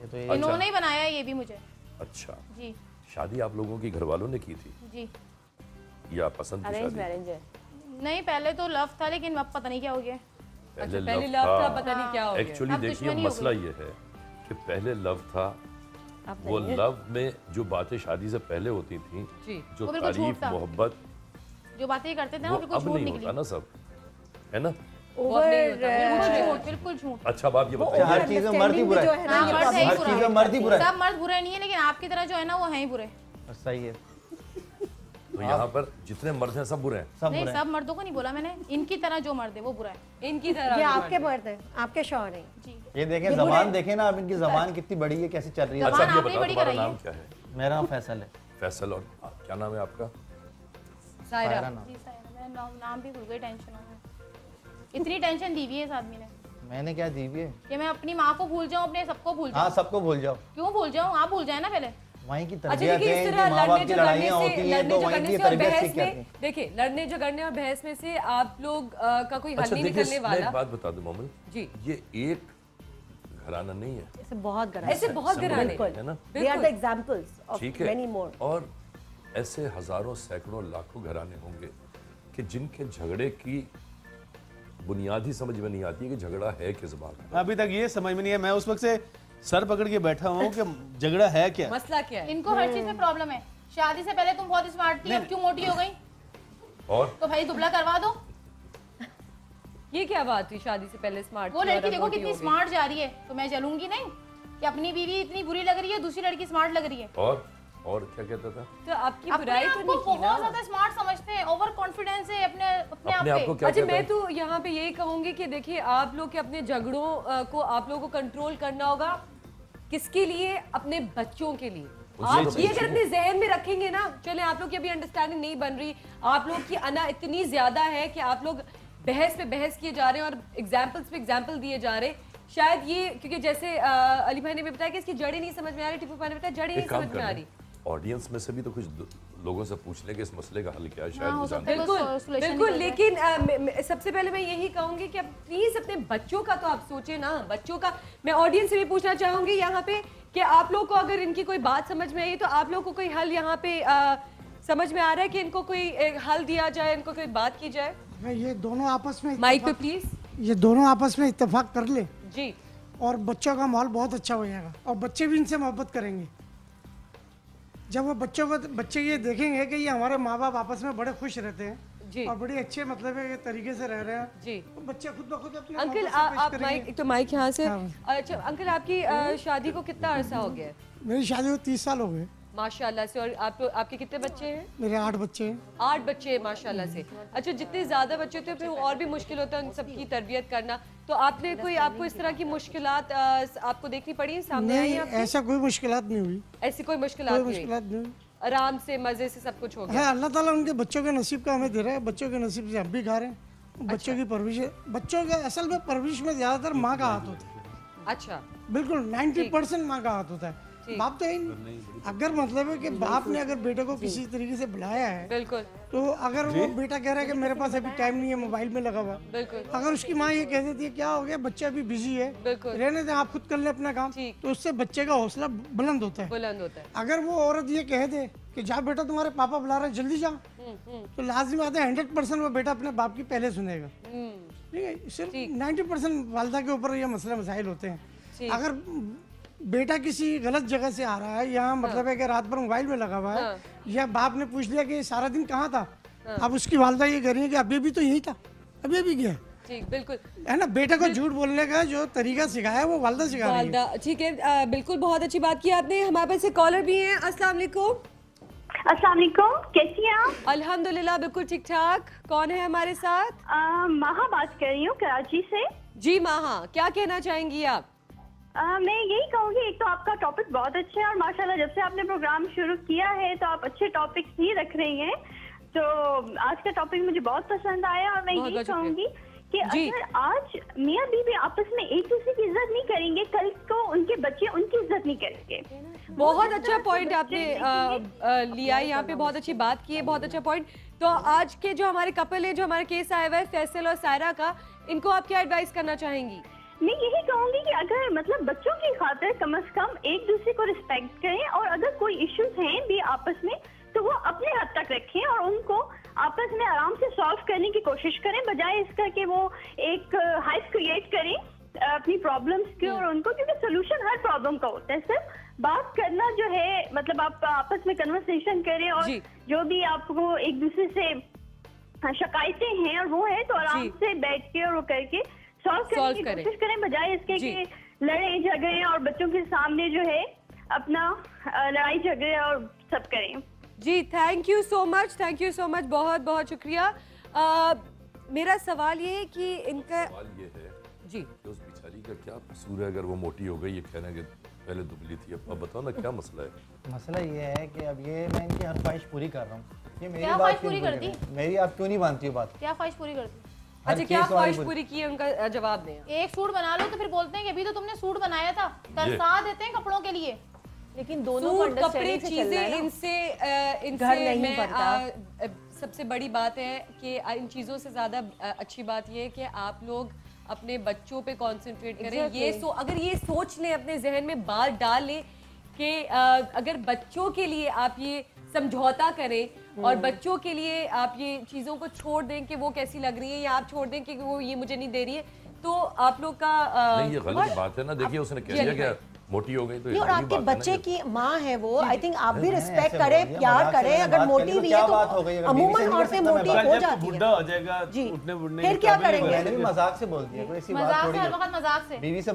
तो इन्होंने ही बनाया ये भी मुझे। अच्छा जी। शादी आप लोगों की घर वालों ने की थी? जी। या पसंद की शादी? मैरिज है। नहीं, पहले तो लव था, लेकिन अब पता नहीं क्या हो गया। पहले लव था, पता नहीं क्या हो गया। एक्चुअली देखिए मसला ये है कि पहले लव था, वो लव में जो बातें शादी से पहले होती थी, जो तारीफ मोहब्बत जो बातें करते थे ना, वो बिल्कुल अब झूठ नहीं निकली। होता ना, सब है ना। बिल्कुल झूठ। अच्छा बात ये बताइए, हर चीज में मर्द ही बुरा है, हर चीज में मर्द ही बुरा है। सब मर्द बुरे नहीं है, लेकिन आपकी तरह जो है ना वो है ही बुरे। सही है। तो यहाँ पर जितने मर्द हैं सब बुरे हैं? सब नहीं, सब मर्दों को नहीं बोला मैंने, इनकी तरह जो मर्द है वो बुरा है। इनकी तरह ये आपके मर्द हैं, आपके शौहर हैं। जी। ये देखें जबान देखें ना, अब इनकी जबान कितनी बड़ी है, कैसी चल रही है। अच्छा ये बताओ तुम्हारा नाम क्या है? मेरा नाम फैसल है। फैसल, और क्या नाम है आपका? सायरा। जी सायरा, मैं नाम भी भूल गई, टेंशन हो गई। इतनी टेंशन दी हुई है इस आदमी ने। मैंने क्या दी हुई है कि मैं अपनी माँ को भूल जाऊँ, अपने सबको भूल जाऊँ। हाँ, सबको भूल जाओ। क्यों भूल जाऊँ? आप भूल जाए ना पहले। वहीं की अच्छा तरबियत देखिए, इस तरह माँ बाप लड़ने की लड़ाइयाँ होती हैं, तो वहीं की तरबियत सीख जाते हैं। देखिए, लड़ने झगड़ने और बहस में से आप लोग का कोई हल नहीं निकलने वाला। मैं एक बात बता दूं मोमिन जी, ये एक घराना नहीं है, ऐसे बहुत घराने, ऐसे बहुत घराने है ना। They are the examples of ठीक है, many more. और ऐसे हजारों सैकड़ों लाखों घराने होंगे कि जिनके झगड़े की बुनियादी समझ में नहीं आती है कि झगड़ा है किस बात का। अभी तक ये समझ में नहीं है। मैं उस वक्त से सर पकड़ के बैठा हूँ कि झगड़ा है क्या, मसला क्या है। इनको हर चीज में प्रॉब्लम है। शादी से पहले तुम बहुत स्मार्ट थी, अब क्यों मोटी हो गई? और तो भाई दुबला करवा दो। ये क्या बात हुई, शादी से पहले स्मार्ट? वो लड़की देखो कितनी स्मार्ट जा रही है, तो मैं चलूंगी नहीं कि अपनी बीवी इतनी बुरी लग रही है, दूसरी लड़की स्मार्ट लग रही है। और क्या कहता था? तो आपकी बुराई तो नहीं की ना। बहुत ज्यादा स्मार्ट समझते हैं, ओवर कॉन्फिडेंस है अपने आप पे। अच्छा मैं तो यहाँ पे यही कहूंगी कि देखिए, आप लोग के अपने झगड़ों को आप लोगों को कंट्रोल करना होगा। किसके लिए? अपने बच्चों के लिए। आप ये अगर अपने जहन में रखेंगे ना, चले आप लोग की अभी अंडरस्टैंडिंग नहीं बन रही, आप लोग की अना इतनी ज्यादा है कि आप लोग बहस पे बहस किए जा रहे हैं और एग्जाम्पल्स पे एग्जाम्पल दिए जा रहे हैं। शायद ये क्योंकि जैसे अली भाई ने भी बताया कि इसकी जड़ें नहीं समझ में आ रही, टिप्पू भाई ने बताया जड़ें नहीं समझ में आ रही। ऑडियंस में से भी तो कुछ लोगों से पूछ लेंगे इस मसले का हल क्या है, शायद बिल्कुल बिल्कुल। लेकिन सबसे पहले मैं यही कहूंगी कि प्लीज अपने बच्चों का तो आप सोचें ना, बच्चों का। मैं ऑडियंस से भी पूछना चाहूंगी यहाँ पे कि आप लोग को अगर इनकी कोई बात समझ में आई तो आप लोग को कोई हल यहाँ पे समझ में आ रहा है कि इनको कोई हल दिया जाए, इनको कोई बात की जाए? ये दोनों आपस में माइक पे प्लीज, ये दोनों आपस में इत्तेफाक कर ले जी, और बच्चों का माहौल बहुत अच्छा हो जाएगा और बच्चे भी इनसे मोहब्बत करेंगे। जब वो बच्चे ये देखेंगे कि ये हमारे माँ बाप आपस में बड़े खुश रहते हैं जी, और बड़े अच्छे मतलब है तरीके से रह रहे हैं जी, तो बच्चे खुद ब खुद अपने अंकल आप माइक, तो माइक यहाँ से। अच्छा अंकल, आपकी शादी को कितना अरसा हो गया है? मेरी शादी को 30 साल हो गए माशाल्लाह से। और आपके कितने बच्चे हैं? मेरे 8 बच्चे हैं। 8 बच्चे हैं माशाल्लाह से। अच्छा, जितने ज्यादा बच्चे होते हैं फिर और भी मुश्किल होता है उन सबकी तरबियत करना। तो आपने कोई आपको इस तरह की मुश्किलात आपको देखनी पड़ी सामने आई? ऐसा कोई मुश्किलात नहीं हुई। ऐसी कोई मुश्किलात नहीं, आराम से मजे से सब कुछ हो गया। अल्लाह ताला उनके बच्चों के नसीब का हमें दे रहा है, बच्चों के नसीब से हम भी खा रहे हैं। बच्चों की परवरिश, बच्चों के असल में परवरिश में ज्यादातर माँ का हाथ होता है। अच्छा, बिल्कुल 90% माँ का हाथ होता है। बाप तो अगर मतलब है कि बाप ने अगर बेटे को किसी तरीके से बुलाया है बिल्कुल, तो अगर वो बेटा कह रहा है कि मेरे पास अभी टाइम नहीं है, मोबाइल में लगा हुआ, बिल्कुल, अगर उसकी माँ ये कह देती है क्या हो गया बच्चा अभी बिजी है, रहने दें आप खुद कर ले अपना काम, तो उससे बच्चे का हौसला बुलंद होता है। अगर वो औरत ये कह दे कि जा बेटा तुम्हारे पापा बुला रहे हैं जल्दी जा, तो लाजिम बात है 100% वो बेटा अपने बाप की पहले सुनेगा। ठीक है, सिर्फ 90% वालदा के ऊपर ये मसले मसाइल होते हैं। अगर बेटा किसी गलत जगह से आ रहा है, यहाँ मतलब है कि रात भर मोबाइल में लगा हुआ है, या बाप ने पूछ लिया कि सारा दिन कहाँ था, अब उसकी वालदा ये कह रही है कि अभी भी तो यही था, अभी भी गया। ठीक, बिल्कुल है ना, बेटे को झूठ बोलने का जो तरीका सिखाया है वो वालदा सिखा रही है। ठीक है, बिल्कुल बहुत अच्छी बात की आपने। हमारे पास एक कॉलर भी हैं। अस्सलाम वालेकुम। अस्सलाम वालेकुम, कैसी हैं आप? अल्हम्दुलिल्लाह बिल्कुल ठीक ठाक। कौन है हमारे साथ? माहा बात कर रही हूँ कराची से। जी माहा, क्या कहना चाहेंगी आप? मैं यही कहूँगी, एक तो आपका टॉपिक बहुत अच्छा है और माशाल्लाह जब से आपने प्रोग्राम शुरू किया है तो आप अच्छे टॉपिक्स ही रख रही हैं, तो आज का टॉपिक मुझे बहुत पसंद आया। और मैं यही कहूँगी कि अगर आज मियाँ बीवी आपस में एक दूसरे की इज्जत नहीं करेंगे, कल को उनके बच्चे उनकी इज्जत नहीं करेंगे। बहुत अच्छा पॉइंट आपने लिया, यहाँ पे बहुत अच्छी बात की है, बहुत अच्छा पॉइंट। तो आज के जो हमारे कपल है, जो हमारा केस आया हुआ है फैसल और सायरा का, इनको आप क्या एडवाइस करना चाहेंगी? मैं यही कहूंगी कि अगर मतलब बच्चों की खातिर कम से कम एक दूसरे को रिस्पेक्ट करें, और अगर कोई इश्यूज हैं भी आपस में तो वो अपने हद तक रखें और उनको आपस में आराम से सॉल्व करने की कोशिश करें, बजाय इसका कि वो एक हाइप क्रिएट करें अपनी प्रॉब्लम्स की और उनको, क्योंकि सोल्यूशन हर प्रॉब्लम का होता है। सिर्फ बात करना जो है, मतलब आप आपस में कन्वर्सेशन करें और जो भी आपको एक दूसरे से शिकायतें हैं और वो है तो आराम से बैठ के और वो करके सॉल्व करने की कोशिश करें, बजाय इसके कि लड़े झगड़े और बच्चों के सामने जो है अपना लड़ाई झगड़े और सब करें। जी thank you so much, thank you so much, बहुत बहुत शुक्रिया। मेरा सवाल ये है कि इनका सवाल ये है जी कि उस बेचारी का क्या कसूर है अगर वो मोटी हो गई? ये कहना कि पहले दुबली थी, अब बताओ ना क्या मसला है? मसला ये है कि अब ये मैं इनकी हर ख्वाहिश पूरी कर रहा हूँ। ये मेरी क्या बात पूरी कर दी? मेरी आप क्यों नहीं मानती हो बात? क्या ख्वाहिश पूरी कर दी? अच्छा क्या ख्वाहिश पूरी की है, उनका जवाब दें। एक सूट बना लो तो फिर बोलते हैं कि अभी तो तुमने सूट बनाया था, तरसा देते हैं कपड़ों के लिए। लेकिन दोनों कपड़े चीजें इनसे घर नहीं बनता। सबसे बड़ी बात है कि इन चीज़ों से ज़्यादा अच्छी बात ये है कि आप लोग अपने बच्चों पे कंसंट्रेट करें। ये अगर ये सोच लें, अपने जहन में बात डाल लें कि अगर बच्चों के लिए आप ये समझौता करें और बच्चों के लिए आप ये चीज़ों को छोड़ दें कि वो कैसी लग रही है, या आप छोड़ दें कि वो ये मुझे नहीं दे रही है, तो आप लोग का नहीं, ये गलत बात है ना। देखिए उसने कह दिया क्या मोटी हो गई तो और आपके बच्चे की माँ है वो, आई थिंक आप भी रिस्पेक्ट करें, प्यार करें। अगर मोटी भी है तो अमूमन औरतें मोटी हो जाती है, बुढ़ा हो जाएगा जी, फिर क्या करेंगे? मैंने भी मजाक से बोल दिया, कोई ऐसी बात थोड़ी है। मजाक से बीवी से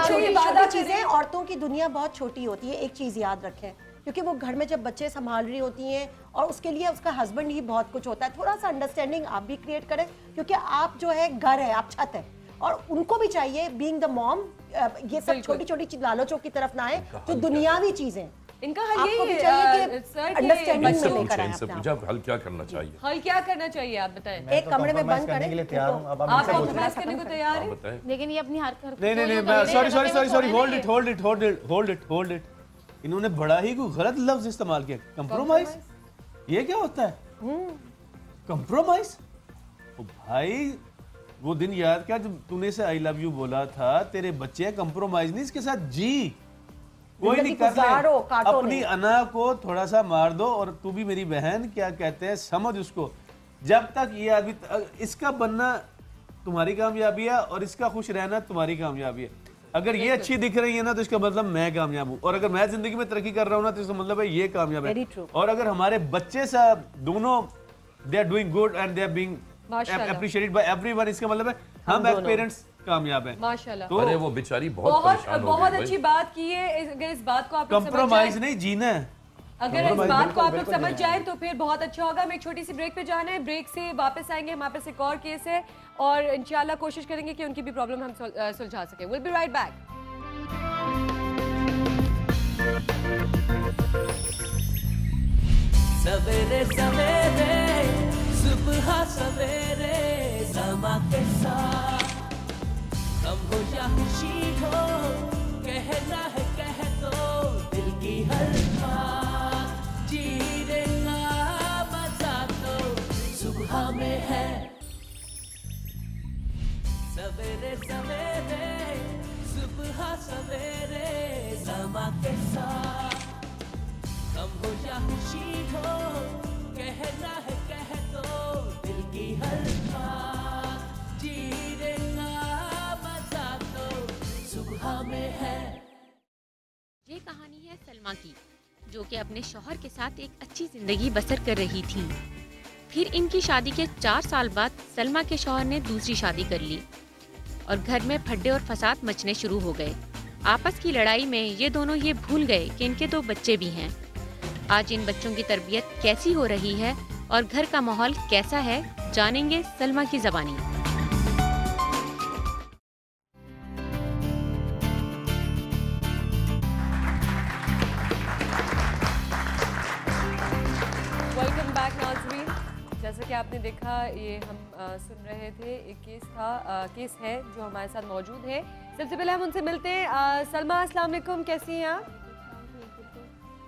छोटी चीजें, औरतों की दुनिया बहुत छोटी होती है। एक चीज याद रखें, क्योंकि वो घर में जब बच्चे संभाल रही होती हैं और उसके लिए उसका हस्बैंड ही बहुत कुछ होता है। थोड़ा सा अंडरस्टैंडिंग आप भी क्रिएट करें, क्योंकि आप जो है घर है, आप छत है, और उनको भी चाहिए बीइंग द मॉम ये सब छोटी छोटी लालचों की तरफ ना आए जो दुनियावी चीजें। इनका हल यही है कि अंडरस्टैंडिंग से लेकर आए। पूछा हल क्या करना चाहिए? हल क्या करना चाहिए आप बताएं। एक कमरे में बंद करने के लिए तैयार हूं। अब आप कॉम्प्रोमाइज करने को तैयार हैं? लेकिन ये अपनी हरकत नहीं, होल्ड इट। इन्होंने बड़ा ही कोई गलत लफ्ज इस्तेमाल किया, कंप्रोमाइज। ये क्या होता है कंप्रोमाइज? भाई वो दिन याद क्या जब तूने से आई लव यू बोला था, तेरे बच्चे कंप्रोमाइज नहीं इसके साथ जी, कोई नहीं कर ले, अपनी अना को थोड़ा सा मार दो। और तू भी मेरी बहन, क्या कहते हैं, समझ उसको। जब तक ये आदमी, इसका बनना तुम्हारी कामयाबी है और इसका खुश रहना तुम्हारी कामयाबी है। अगर ये अच्छी दिख रही है ना तो इसका मतलब मैं कामयाब हूँ, और अगर मैं जिंदगी में तरक्की कर रहा हूँ ना तो इसका मतलब है ये कामयाब है। और अगर हमारे बच्चे सब दोनों they are doing good and they are being appreciated by everyone, इसका मतलब है हम एज पेरेंट्स कामयाब हैं माशाल्लाह। तो अरे वो बेचारी बहुत अच्छी बात की है। अगर इस बात को आप कंप्रोमाइज नहीं जीना है, अगर इस बात को आप लोग समझ जाएं तो फिर बहुत अच्छा होगा। हमें एक छोटी सी ब्रेक पे जाना है, ब्रेक से वापस आएंगे, हमारे पास एक और केस है और इंशाल्लाह कोशिश करेंगे कि उनकी भी प्रॉब्लम हम सुलझा सकें। Will be right back. सवेरे सवेरे सुबह सवेरे समा के साथ हम हो या खुशी हो, कहना है कह दो दिल की हर बात, जीने का मजा तो सुबह में है। सवेरे सवेरे सुबह सवेरे समा के साथ हम हो या खुशी हो, कहना है कह दो दिल की हर बात, जीने का मजा तो सुबह में है। ये कहानी है सलमा की, जो कि अपने शौहर के साथ एक अच्छी जिंदगी बसर कर रही थी। फिर इनकी शादी के 4 साल बाद सलमा के शौहर ने दूसरी शादी कर ली और घर में फड्डे और फसाद मचने शुरू हो गए। आपस की लड़ाई में ये दोनों ये भूल गए कि इनके 2 बच्चे भी हैं। आज इन बच्चों की तरबियत कैसी हो रही है और घर का माहौल कैसा है, जानेंगे सलमा की ज़बानी। वेलकम बैक नाज़रीन। जैसा कि आपने देखा, ये हम सुन रहे थे, एक केस है जो हमारे साथ मौजूद है। सबसे पहले हम उनसे मिलते हैं। सलमा, अस्सलाम वालेकुम, कैसी हैं आप?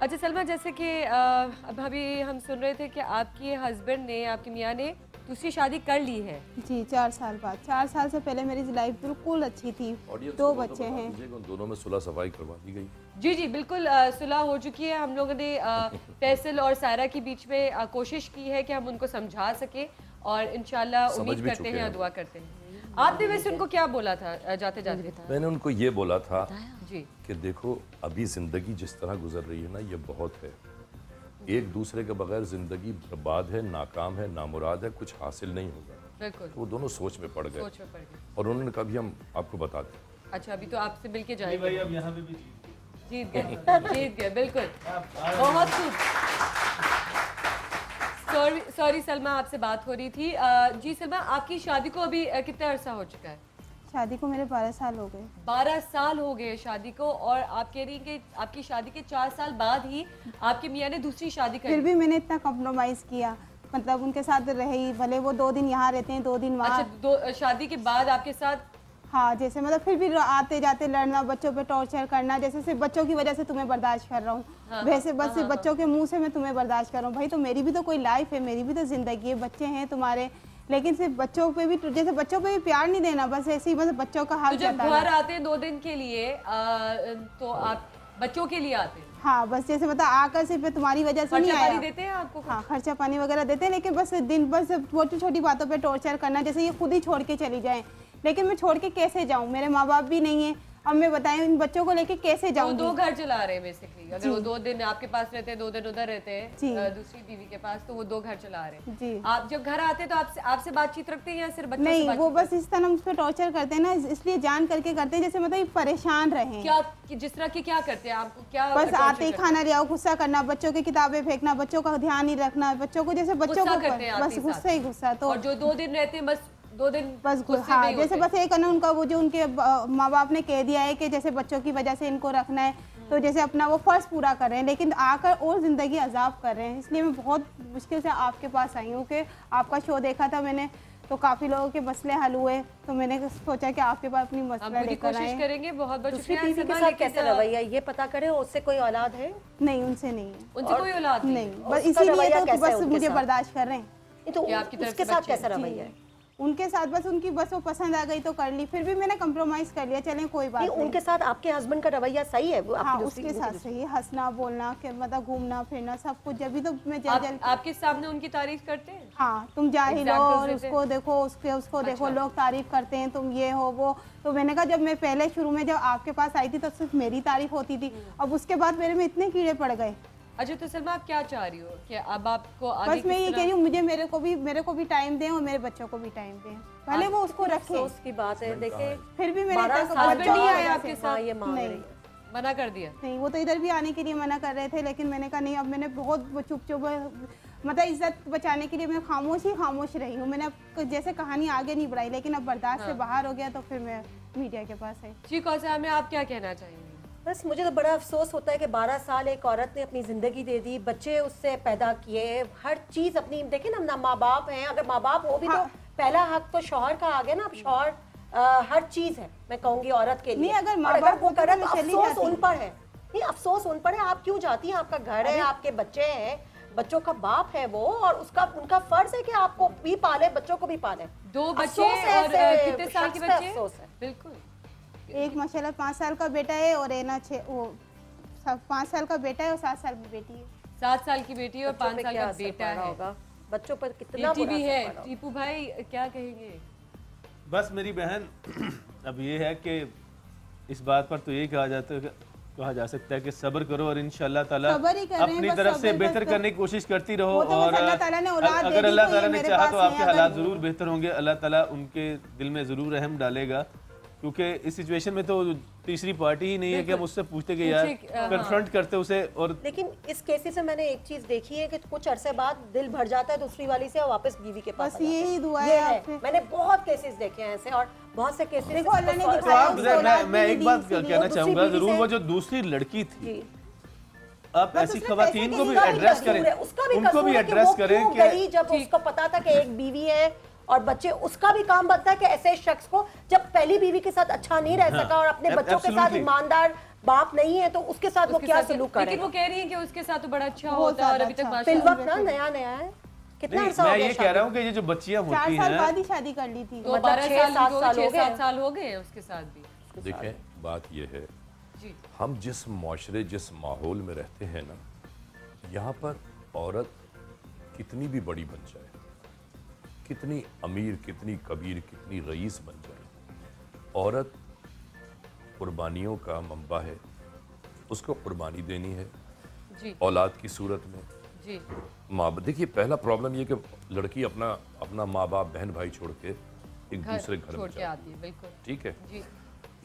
अच्छा सलमा, जैसे कि अब अभी हम सुन रहे थे कि आपके हस्बैंड ने, आपके मियाँ ने दूसरी शादी कर ली है। जी 4 साल बाद। 4 साल से पहले मेरी लाइफ बिल्कुल अच्छी थी, 2 बच्चे हैं। दोनों में सुलह सफाई करवा दी गई। जी जी बिल्कुल, सुलह हो चुकी है। हम लोगों ने फैसल और सायरा के बीच में कोशिश की है कि हम उनको समझा सके और इंशाल्लाह उम्मीद करते हैं, दुआ करते हैं। आपने वैसे उनको क्या बोला था जाते जाते? मैंने उनको ये बोला था जी कि देखो अभी जिंदगी जिस तरह गुजर रही है ना, ये बहुत है। एक दूसरे के बगैर जिंदगी बर्बाद है, नाकाम है, नामुराद है, कुछ हासिल नहीं होगा। बिल्कुल। तो वो दोनों सोच में पड़ गए और उन्होंने कहा भी हम आपको बताते हैं। अच्छा, अभी तो आपसे मिलके जाएंगे भाई, अब यहाँ पे भी जीत गए। जीत गए बिल्कुल, बहुत खूब। सॉरी सलमा, आपसे बात हो रही थी। जी सलमा, आपकी शादी को अभी कितना अरसा हो चुका है? शादी को मेरे 12 साल हो गए। 12 साल हो गए शादी को, और आप कह रही हैं कि आपकी शादी के 4 साल बाद ही आपके मियाँ ने दूसरी शादी कर ली। फिर भी मैंने इतना कॉम्प्रोमाइज़ किया, मतलब उनके साथ रही, भले वो 2 दिन यहाँ रहते हैं 2 दिन वहाँ। अच्छा, शादी के बाद आपके साथ? हाँ, जैसे मतलब फिर भी आते जाते लड़ना, बच्चों पे टॉर्चर करना, जैसे सिर्फ बच्चों की वजह से तुम्हें बर्दाश्त कर रहा हूँ, वैसे बस सिर्फ बच्चों के मुंह से मैं तुम्हें बर्दाश्त कर रहा हूँ। भाई तो मेरी भी तो कोई लाइफ है, मेरी भी तो जिंदगी है, बच्चे हैं तुम्हारे, लेकिन सिर्फ बच्चों पे भी, जैसे बच्चों पे भी प्यार नहीं देना, बस ऐसे ही बस बच्चों का हाल। तो जब घर आते हैं 2 दिन के लिए तो आप बच्चों के लिए आते हैं? हाँ, बस जैसे मतलब आकर सिर्फ तुम्हारी वजह से नहीं आया। देते हैं आपको? हाँ, खर्चा पानी वगैरह देते हैं, लेकिन बस दिन बस छोटी छोटी बातों पे टॉर्चर करना, जैसे ये खुद ही छोड़ के चली जाएं। लेकिन मैं छोड़ के कैसे जाऊँ, मेरे माँ बाप भी नहीं है, अब मैं बताएं इन बच्चों को लेके कैसे जाऊँ? 2 घर चला रहे हैं बेसिकली। अगर वो 2 दिन आपके पास रहते हैं, 2 दिन उधर रहते हैं दूसरी बीवी के पास, तो वो 2 घर चला रहे हैं। जी। आप जब घर आते हैं तो आपसे बातचीत रखते हैं या सिर्फ बच्चों नहीं? से वो बस इस तरह उस पर टॉर्चर करते हैं ना, इसलिए जान करके करते हैं, जैसे मतलब परेशान रहे। क्या जिस तरह की क्या करते हैं आपको? क्या बस आते ही खाना ले आओ, गुस्सा करना, बच्चों की किताबें फेंकना, बच्चों का ध्यान नहीं रखना, बच्चों को जैसे बच्चों को बस गुस्सा ही गुस्सा। तो जो 2 दिन रहते हैं बस 2 दिन बस हाँ, जैसे बस एक ना उनका वो जो उनके माँ बाप ने कह दिया है कि जैसे बच्चों की वजह से इनको रखना है, तो जैसे अपना वो फर्ज पूरा कर रहे हैं, लेकिन आकर और ज़िंदगी अजाब कर रहे हैं। इसलिए मैं बहुत मुश्किल से आपके पास आई हूँ कि आपका शो देखा था मैंने, तो काफ़ी लोगों के मसले हल हुए, तो मैंने सोचा कि आपके पास अपनी मसला लेकर आए। कोशिश करेंगे। बहुत बहुत शुक्रिया। बीवी के साथ कैसा रवैया ये पता करें, उससे कोई औलाद है? नहीं, उनसे नहीं है। उनसे कोई औलाद नहीं, बस इसीलिए तो बस मुझे बर्दाश्त कर रहे हैं। तो उसके साथ कैसा रवैया है? उनके साथ बस उनकी बस वो पसंद आ गई तो कर ली, फिर भी मैंने कंप्रोमाइज कर लिया, चलें कोई बात नहीं। उनके साथ आपके हस्बैंड का रवैया सही है? वो हाँ, उसके साथ सही है, हंसना बोलना, मतलब घूमना फिरना सब कुछ। जब भी तो मैं आपके सामने उनकी तारीफ करते हैं? हाँ, तुम जाहिल हो और उसको देखो, उसको देखो, लोग तारीफ करते हैं, तुम ये हो वो। तो मैंने कहा, जब मैं पहले शुरू में जब आपके पास आई थी तो सिर्फ मेरी तारीफ होती थी, अब उसके बाद मेरे में इतने कीड़े पड़ गए। अच्छा, तो सलमा आप क्या चाह रही हो कि अब आपको आगे? बस मैं ये कह रही हूँ, मुझे मेरे को भी टाइम दें और मेरे बच्चों को भी टाइम दें, भले वो उसको रखे। उसकी बात है, देखे फिर भी मैंने नहीं आया आपके साथ? ये नहीं, मना कर दिया? नहीं, वो तो इधर भी आने के लिए मना कर रहे थे, लेकिन मैंने कहा नहीं, अब मैंने बहुत चुप मतलब इज्जत बचाने के लिए मैं खामोश रही हूँ। मैंने अब जैसे कहानी आगे नहीं बढ़ाई, लेकिन अब बर्दाश्त से बाहर हो गया, तो फिर मैं मीडिया के पास आई। जी, कौसर में आप क्या कहना चाहेंगे? बस मुझे तो बड़ा अफसोस होता है कि 12 साल एक औरत ने अपनी ज़िंदगी दे दी, बच्चे उससे पैदा किए, हर चीज़ अपनी, देखें ना माँ बाप हैं, अगर माँ बाप हो भी तो पहला हक तो शौहर का आ गया ना। अब शौहर हर चीज़ है, मैं कहूँगी औरत के लिए। नहीं, अगर माँ बाप वो करे तो अफसोस उन पर है। नहीं, अफसोस उन पर है। आप क्यों जाती हैं? आपका घर है, आपके बच्चे हैं, बच्चों का बाप है वो, और उनका फर्ज है कि आपको भी पाले, बच्चों को भी पाले। 2 बच्चे और कितने साल के बच्चे? अफसोस है बिल्कुल। एक माशाल्लाह 5 साल का बेटा है और ना 5 साल का बेटा है और 7 साल की बेटी है। 7 साल की बेटी और 5 साल का बेटा है। बच्चों पर कितना बुरा भी है। टीपू भाई क्या कहेंगे? बस मेरी बहन, अब ये है कि इस बात पर तो ये कहा जा सकता है कि सब्र करो और इंशाअल्लाह ताला अपनी तरफ से बेहतर करने की कोशिश करती रहो। और अगर अल्लाह ताला ने चाहा तो आपके हालात जरूर बेहतर होंगे, अल्लाह ताला उनके दिल में जरूर रहम डालेगा, क्योंकि इस सिचुएशन में तो तीसरी पार्टी ही नहीं है कि हम उससे पूछते कि यार कन्फ्रंट करते उसे। और लेकिन इस केसेस से मैंने एक चीज देखी है कि कुछ अरसे बाद दिल भर जाता है दूसरी वाली से और वापस बीवी के पास। बस यही दुआ है। मैंने बहुत केसेस देखे हैं ऐसे, और बहुत से केसेस मैं एक बात कहना चाहूंगा, जरूर वो जो दूसरी लड़की थी, आप ऐसी खवातीन को भी एड्रेस करें, उनको भी एड्रेस करें कि जब उसको पता था कि एक बीवी है और बच्चे उसका भी काम बनता है कि ऐसे शख्स को जब पहली बीवी के साथ अच्छा नहीं रह सका और अपने बच्चों के साथ ईमानदार बाप नहीं है तो उसके साथ वो क्या सलूक करे। लेकिन वो कह रही है कि उसके साथ तो बड़ा अच्छा होता है और अभी तक फिलवक्त ना नया नया है। कितना अर्सा हो गया? मैं ये कह रहा हूँ कि ये जो बच्चियां होती हैं 4 साल बाद ही शादी कर ली थी, तो 6-7 साल हो गए उसके साथ भी। देखें बात ये है, हम जिस माशरे जिस माहौल में रहते हैं ना, यहाँ पर औरत कितनी भी बड़ी बन जाए, कितनी अमीर, कितनी कबीर, कितनी रईस बन जाए, औरत कुर्बानियों का मंबा है, उसको कुर्बानी देनी है जी। औलाद की सूरत में जी। माँ, देखिए पहला प्रॉब्लम ये कि लड़की अपना माँ बाप बहन भाई छोड़ के एक दूसरे घर में जाती है, बिल्कुल ठीक है जी।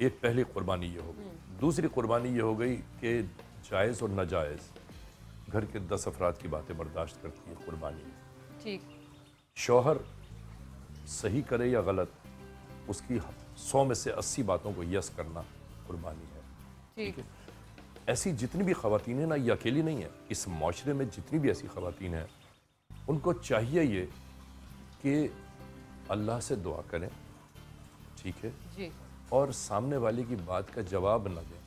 एक पहली कुर्बानी ये हो गई। दूसरी कुर्बानी ये हो गई कि जायज़ और नाजायज़ घर के 10 अफराद की बातें बर्दाश्त करती है, कुर्बानी ठीक। शौहर सही करे या गलत, उसकी 100 में से 80 बातों को यस करना कुर्बानी है, ठीक है। ऐसी जितनी भी ख़वातीन हैं ना, ये अकेली नहीं है, इस माशरे में जितनी भी ऐसी ख़वातीन हैं उनको चाहिए ये कि अल्लाह से दुआ करें, ठीक है जी। और सामने वाले की बात का जवाब न दें।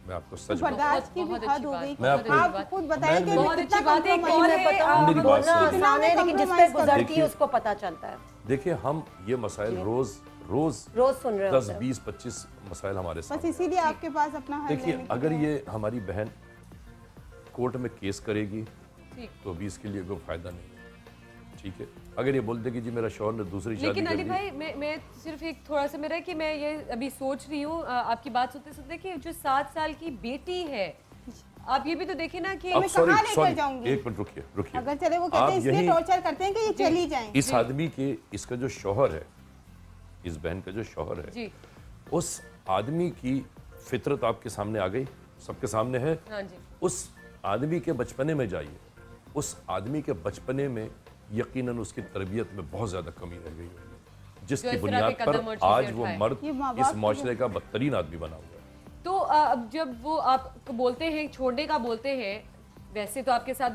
मैं आपको सच बर्दाश्त की भी हद हो गई। मैं आप खुद बताइए कि बहुत अच्छी बात है, बोलना आसान है लेकिन जिस पे गुजरती है उसको पता चलता है। देखिए हम ये मसाइल रोज सुन रहे हैं, 10, 20, 25 मसाइल हमारे साथ। बस इसीलिए आपके पास अपना हल देखिए अगर ये हमारी बहन कोर्ट में केस करेगी तो भी इसके लिए कोई फायदा नहीं है, ठीक है। अगर ये बोल दे कि जी मेरा शौहर ने दूसरी शादी लेकिन अली भाई मैं सिर्फ एक थोड़ा सा मेरा कि मैं ये अभी सोच रही हूँ आपकी बात सुनते सुनते कि जो 7 साल की बेटी है, आप ये भी तो देखिए ना कि मैं कहाँ लेकर जाऊंगी। एक मिनट रुकिए। अगर चले वो कहते हैं इसलिए टॉर्चर करते हैं कि ये चली जाएं। इस आदमी के, इसका जो शौहर है, इस बहन का जो शौहर है जी। उस आदमी की फितरत आपके सामने आ गई, सबके सामने है। हाँ जी। उस आदमी के बचपने में जाइए, उस आदमी के बचपने में यकीनन उसकी तरबियत में बहुत ज्यादा कमी रह गई होगी, जिसकी बुनियाद पर आज वो मर्द इस माशरे का बदतरीन आदमी बना हुआ है। तो अब जब वो आप बोलते हैं छोड़ने का बोलते हैं, वैसे तो आपके साथ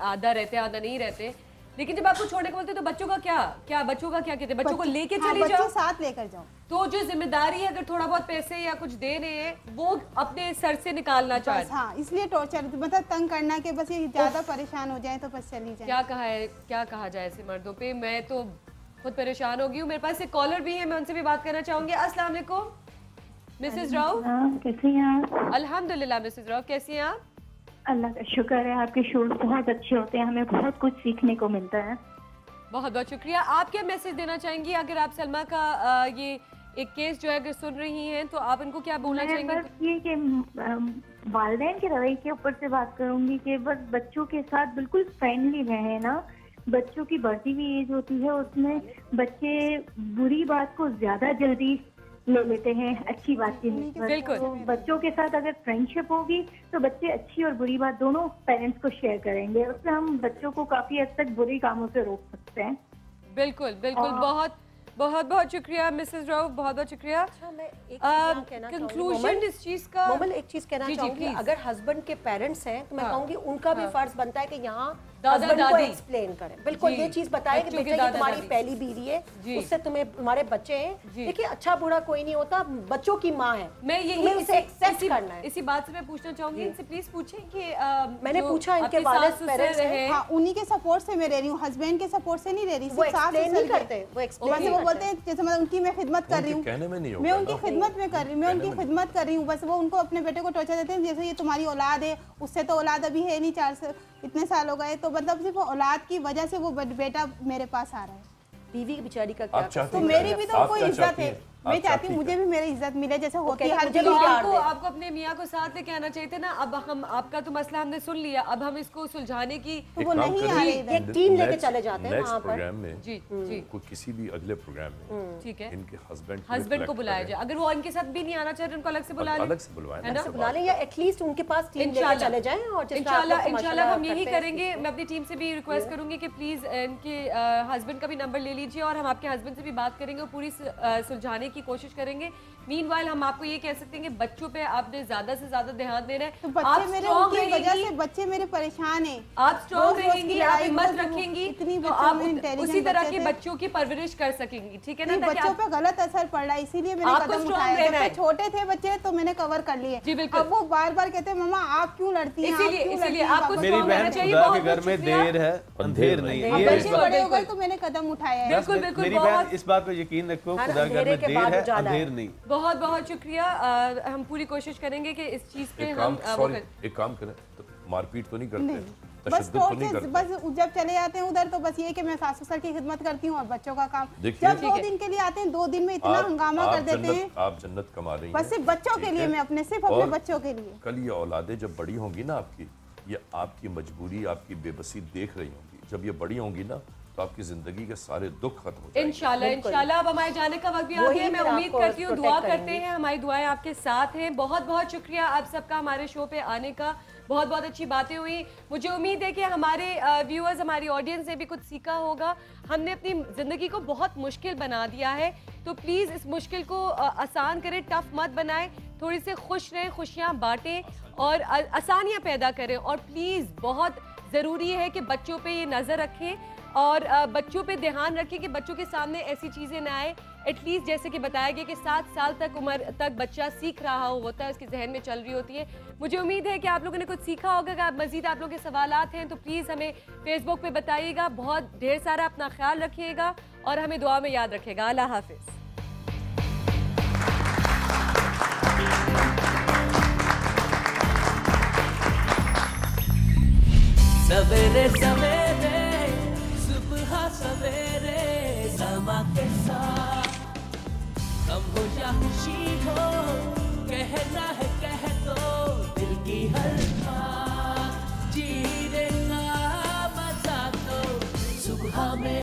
आधा रहते आधा नहीं रहते, लेकिन जब आपको छोड़ने को बोलते हैं तो बच्चों का क्या कहते हैं? बच्चों को लेके चली जाओ, साथ लेकर जाओ। तो जो जिम्मेदारी है अगर थोड़ा बहुत पैसे या कुछ दे रहे हैं वो अपने सर से निकालना चाहते हैं। हाँ, इसलिए टॉर्चर मतलब तंग करना कि बस ये ज्यादा परेशान हो जाए तो बस चली जाए। क्या कहा जाए ऐसे मर्दों पे? मैं तो खुद परेशान हो गई हूँ। मेरे पास एक कॉलर भी है, मैं उनसे भी बात करना चाहूंगी। अस्सलाम वालेकुम मिसेस राव। कैसी हैं आप? अल्हम्दुलिल्लाह मिसेस राव, कैसी हैं आप? अल्लाह का शुक्र है, आपके शोज बहुत अच्छे होते हैं, हमें बहुत कुछ सीखने को मिलता है। बहुत बहुत शुक्रिया। आप क्या मैसेज देना चाहेंगी अगर आप सलमा का ये एक केस जो है अगर सुन रही हैं तो आप इनको क्या बोलना चाहेंगे? बस ये कि वालिदैन के रवैये के ऊपर से बात करूंगी कि बस बच्चों के साथ बिल्कुल फ्रेंडली रहें ना। बच्चों की बढ़ती हुई एज होती है, उसमें बच्चे बुरी बात को ज्यादा जल्दी ले लेते हैं अच्छी बात के लिए। बिल्कुल। तो बच्चों के साथ अगर फ्रेंडशिप होगी तो बच्चे अच्छी और बुरी बात दोनों पेरेंट्स को शेयर करेंगे, उससे हम बच्चों को काफी हद तक बुरे कामों से रोक सकते हैं। बिल्कुल बिल्कुल। बहुत बहुत शुक्रिया मिसेस राव, बहुत बहुत शुक्रिया। कंक्लूजन इस चीज का एक चीज कहना चाहूंगी, अगर हस्बैंड के पेरेंट्स हैं तो मैं कहूंगी उनका भी फर्ज बनता है कि यहाँ हस्बैंड को एक्सप्लेन करें, बिल्कुल ये चीज बताएं कि बेटा ये तुम्हारी पहली बीवी है, उससे तुम्हें तुम्हारे बच्चे हैं। देखिए अच्छा बुरा कोई नहीं होता, बच्चों की माँ है, मैं यही उसे एक्सेप्ट करना है। इसी बात से मैं पूछना चाहूंगी, इनसे प्लीज पूछें कि मैंने पूछा इनके वालिद पेरेंट्स हैं, हाँ उन्हीं के सपोर्ट से मैं रह रही हूँ, हस्बैंड के सपोर्ट से नहीं रह रही। वो एक्सप्लेन नहीं करते, वो बोलते हैं जैसे मतलब उनकी मैं खिदमत कर रही हूँ, मैं उनकी खिदमत में कर रही हूँ, मैं उनकी खिदमत कर रही हूँ, बस वो उनको अपने बेटे को टॉर्चर देते हैं जैसे ये तुम्हारी औलाद है, उससे तो औलाद अभी है नहीं, 4 से इतने साल हो गए, तो मतलब सिर्फ औलाद की वजह से वो बेटा मेरे पास आ रहा है। बीवी की बेचारी का क्या? तो मेरी भी तो कोई इज्जत है, मैं चाहती हूँ मुझे भी मेरी इज्जत मिले जैसे होती है हर जगह। आपको अपने मियाँ को साथ लेके आना चाहिए था ना। अब हम आपका तो मसला हमने सुन लिया, अब हम इसको सुलझाने की वो नहीं आ रही, एक टीम लेके चले जाते हैं वहाँ पर प्रोग्राम में। जी जी, कोई किसी भी अगले प्रोग्राम में ठीक है इनके हस्बैंड को बुलाया जाए, अगर वो इनके साथ भी नहीं आना चाहते उनको अलग से बुला लें, अलग से बुलवा लें, या एटलीस्ट उनके पास टीम लेके चले जाएं। और इंशाल्लाह हम यही करेंगे। मैं अपनी टीम से भी रिक्वेस्ट करूंगी कि प्लीज इनके हस्बैंड का भी नंबर ले लीजिए और हम आपके हस्बैंड से भी बात करेंगे और पूरी सुलझाने की कोशिश करेंगे। मीनवाइल हम आपको ये कह सकते हैं कि बच्चों पे आपने ज्यादा से ज्यादा ध्यान देना है। तो बच्चे मेरे उनकी वजह से बच्चे मेरे परेशान हैं। आप स्ट्रॉन्ग रहेंगी, आप हिम्मत रखेंगी तो आप उसी तरह के बच्चों की परवरिश कर सकेंगी, ठीक है ना? बच्चों पे गलत असर पड़ रहा है, इसीलिए मैंने कदम उठाया। जब छोटे थे बच्चे तो मैंने कवर कर लिए। जी बिल्कुल। अब वो बार-बार कहते हैं मम्मा आप क्यों लड़ती हैं? इसीलिए आपको मेरी बहन खुदा के घर में देर है अंधेर नहीं है। बच्चे बड़े हो गए तो मैंने कदम उठाया है। बिल्कुल बिल्कुल। मेरी बहन इस बात पे यकीन रखो, खुदा के घर में देर है अंधेर नहीं। बहुत बहुत शुक्रिया। हम पूरी कोशिश करेंगे कि इस चीज पे हम एक काम करें, तो मारपीट तो नहीं करते, बस बस जब चले जाते हैं उधर तो बस ये कि मैं सास ससुर की खिदमत करती हूँ और बच्चों का काम। जब 2 दिन के लिए आते हैं 2 दिन में इतना हंगामा कर देते हैं। आप जन्नत कमा रही हैं बस सिर्फ बच्चों के लिए, मैं अपने सिर्फ अपने बच्चों के लिए। कल ये औलादें जब बड़ी होंगी ना आपकी, ये आपकी मजबूरी आपकी बेबसी देख रही होंगी। जब ये बड़ी होंगी ना तो आपकी जिंदगी के सारे दुख खत्म हो जाएंगे। इंशाल्लाह। अब हमारे जाने का वक्त भी आ गया है। मैं उम्मीद करती हूँ, दुआ करते हैं, हमारी दुआएं आपके साथ हैं। बहुत बहुत शुक्रिया आप सबका हमारे शो पे आने का। बहुत बहुत अच्छी बातें हुई। मुझे उम्मीद है कि हमारे व्यूअर्स, हमारी ऑडियंस ने भी कुछ सीखा होगा। हमने अपनी ज़िंदगी को बहुत मुश्किल बना दिया है, तो प्लीज़ इस मुश्किल को आसान करें, टफ मत बनाएं। थोड़ी से खुश रहें, खुशियाँ बांटें और आसानियाँ पैदा करें। और प्लीज़ बहुत ज़रूरी है कि बच्चों पे ये नज़र रखें और बच्चों पे ध्यान रखें कि बच्चों के सामने ऐसी चीज़ें ना आए। एटलीस्ट जैसे कि बताया गया कि 7 साल तक उम्र तक बच्चा सीख रहा होता है, उसके जहन में चल रही होती है। मुझे उम्मीद है कि आप लोगों ने कुछ सीखा होगा। अगर मज़ीद आप लोगों के सवालात हैं तो प्लीज़ हमें फेसबुक पे बताइएगा। बहुत ढेर सारा अपना ख्याल रखिएगा और हमें दुआ में याद रखिएगा। अल्लाह हाफिज़। सवेरे सवेरे सुबह सवेरे समा के साथ, हम हो या खुशी हो कहना है